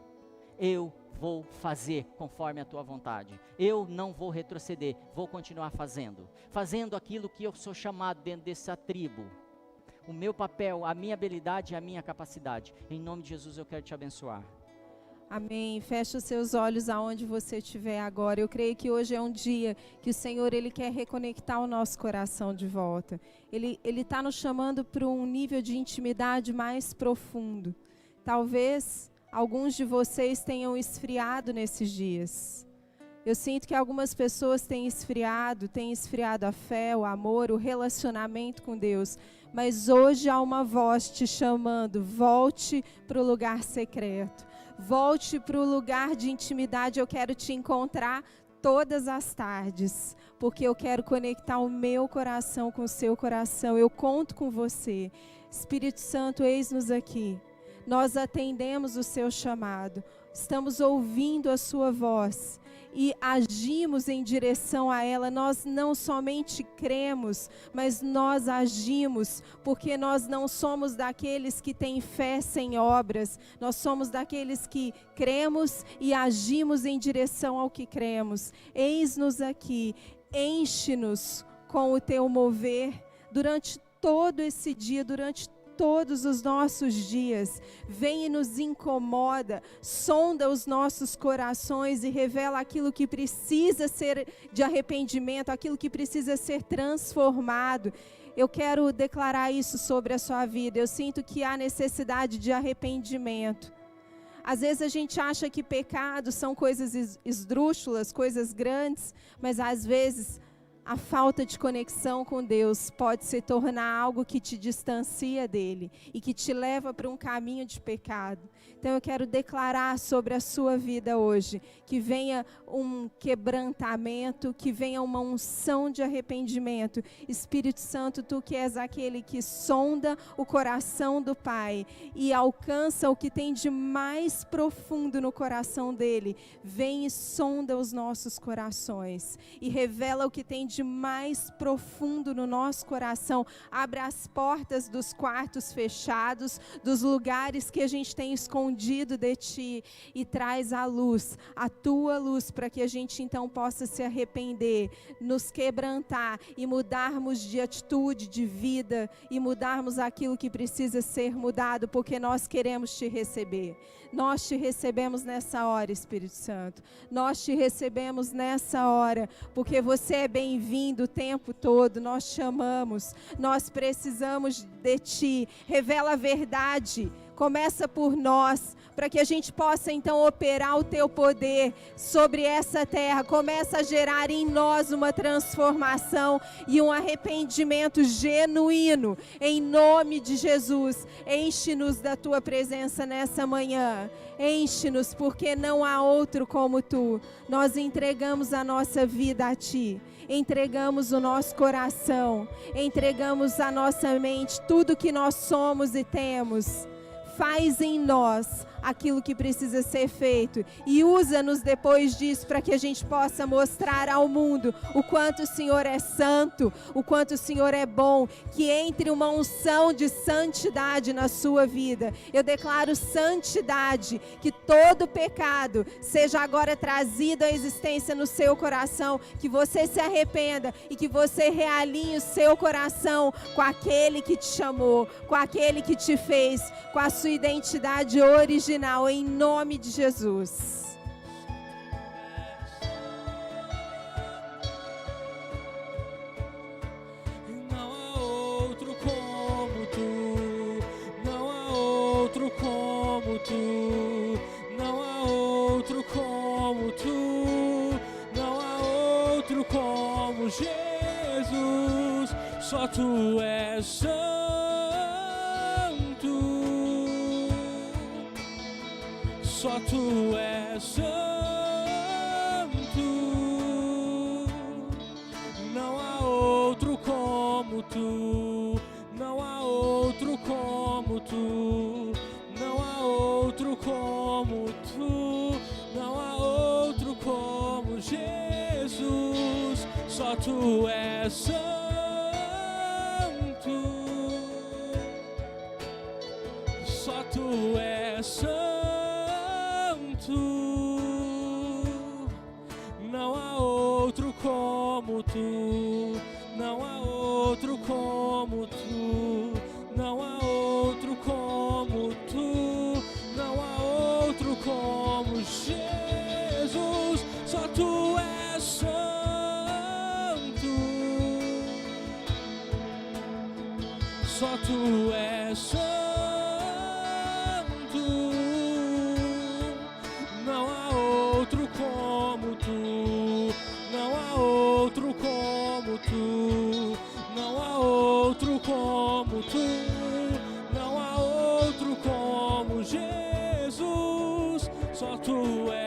Eu vou fazer conforme a tua vontade. Eu não vou retroceder, vou continuar fazendo. Fazendo aquilo que eu sou chamado dentro dessa tribo. O meu papel, a minha habilidade e a minha capacidade. Em nome de Jesus eu quero te abençoar. Amém. Feche os seus olhos aonde você estiver agora. Eu creio que hoje é um dia que o Senhor, Ele quer reconectar o nosso coração de volta. Ele está nos chamando para um nível de intimidade mais profundo. Talvez alguns de vocês tenham esfriado nesses dias. Eu sinto que algumas pessoas têm esfriado a fé, o amor, o relacionamento com Deus. Mas hoje há uma voz te chamando, volte para o lugar secreto. Volte para o lugar de intimidade, eu quero te encontrar todas as tardes, porque eu quero conectar o meu coração com o seu coração, eu conto com você. Espírito Santo, eis-nos aqui, nós atendemos o seu chamado, estamos ouvindo a sua voz e agimos em direção a ela. Nós não somente cremos, mas nós agimos, porque nós não somos daqueles que têm fé sem obras, nós somos daqueles que cremos e agimos em direção ao que cremos. Eis-nos aqui, enche-nos com o teu mover durante todo esse dia, durante todos os nossos dias. Vem e nos incomoda, sonda os nossos corações e revela aquilo que precisa ser de arrependimento, aquilo que precisa ser transformado. Eu quero declarar isso sobre a sua vida. Eu sinto que há necessidade de arrependimento. Às vezes a gente acha que pecados são coisas esdrúxulas, coisas grandes, mas às vezes a falta de conexão com Deus pode se tornar algo que te distancia dele e que te leva para um caminho de pecado. Então eu quero declarar sobre a sua vida hoje, que venha um quebrantamento, que venha uma unção de arrependimento. Espírito Santo, tu que és aquele que sonda o coração do Pai e alcança o que tem de mais profundo no coração dele, vem e sonda os nossos corações e revela o que tem de mais profundo no nosso coração. Abre as portas dos quartos fechados, dos lugares que a gente tem escondido de ti e traz a luz, a tua luz, para que a gente então possa se arrepender, nos quebrantar e mudarmos de atitude, de vida e mudarmos aquilo que precisa ser mudado, porque nós queremos te receber. Nós te recebemos nessa hora, Espírito Santo. Nós te recebemos nessa hora, porque você é bem-vindo o tempo todo. Nós te amamos, nós precisamos de ti. Revela a verdade. Começa por nós, para que a gente possa então operar o teu poder sobre essa terra. Começa a gerar em nós uma transformação e um arrependimento genuíno, em nome de Jesus. Enche-nos da tua presença nessa manhã, enche-nos, porque não há outro como tu. Nós entregamos a nossa vida a ti, entregamos o nosso coração, entregamos a nossa mente, tudo que nós somos e temos. Faz em nós aquilo que precisa ser feito. E usa-nos depois disso para que a gente possa mostrar ao mundo o quanto o Senhor é santo, o quanto o Senhor é bom, que entre uma unção de santidade na sua vida. Eu declaro santidade, que todo pecado seja agora trazido à existência no seu coração, que você se arrependa e que você realinhe o seu coração com aquele que te chamou, com aquele que te fez, com a sua identidade original, em nome de Jesus. Não há outro como tu, não há outro como tu, não há outro como tu, não há outro como Jesus, só tu és santo, só tu és santo, não há outro como tu, não há outro como tu, não há outro como tu, não há outro como Jesus, só tu és santo, só tu és santo, não há outro como tu, não há outro como tu, não há outro como tu, não há outro como Jesus, só tu és santo, só tu és santo, não há outro como tu, não há outro como tu, não há outro como tu, não há outro como Jesus, só tu és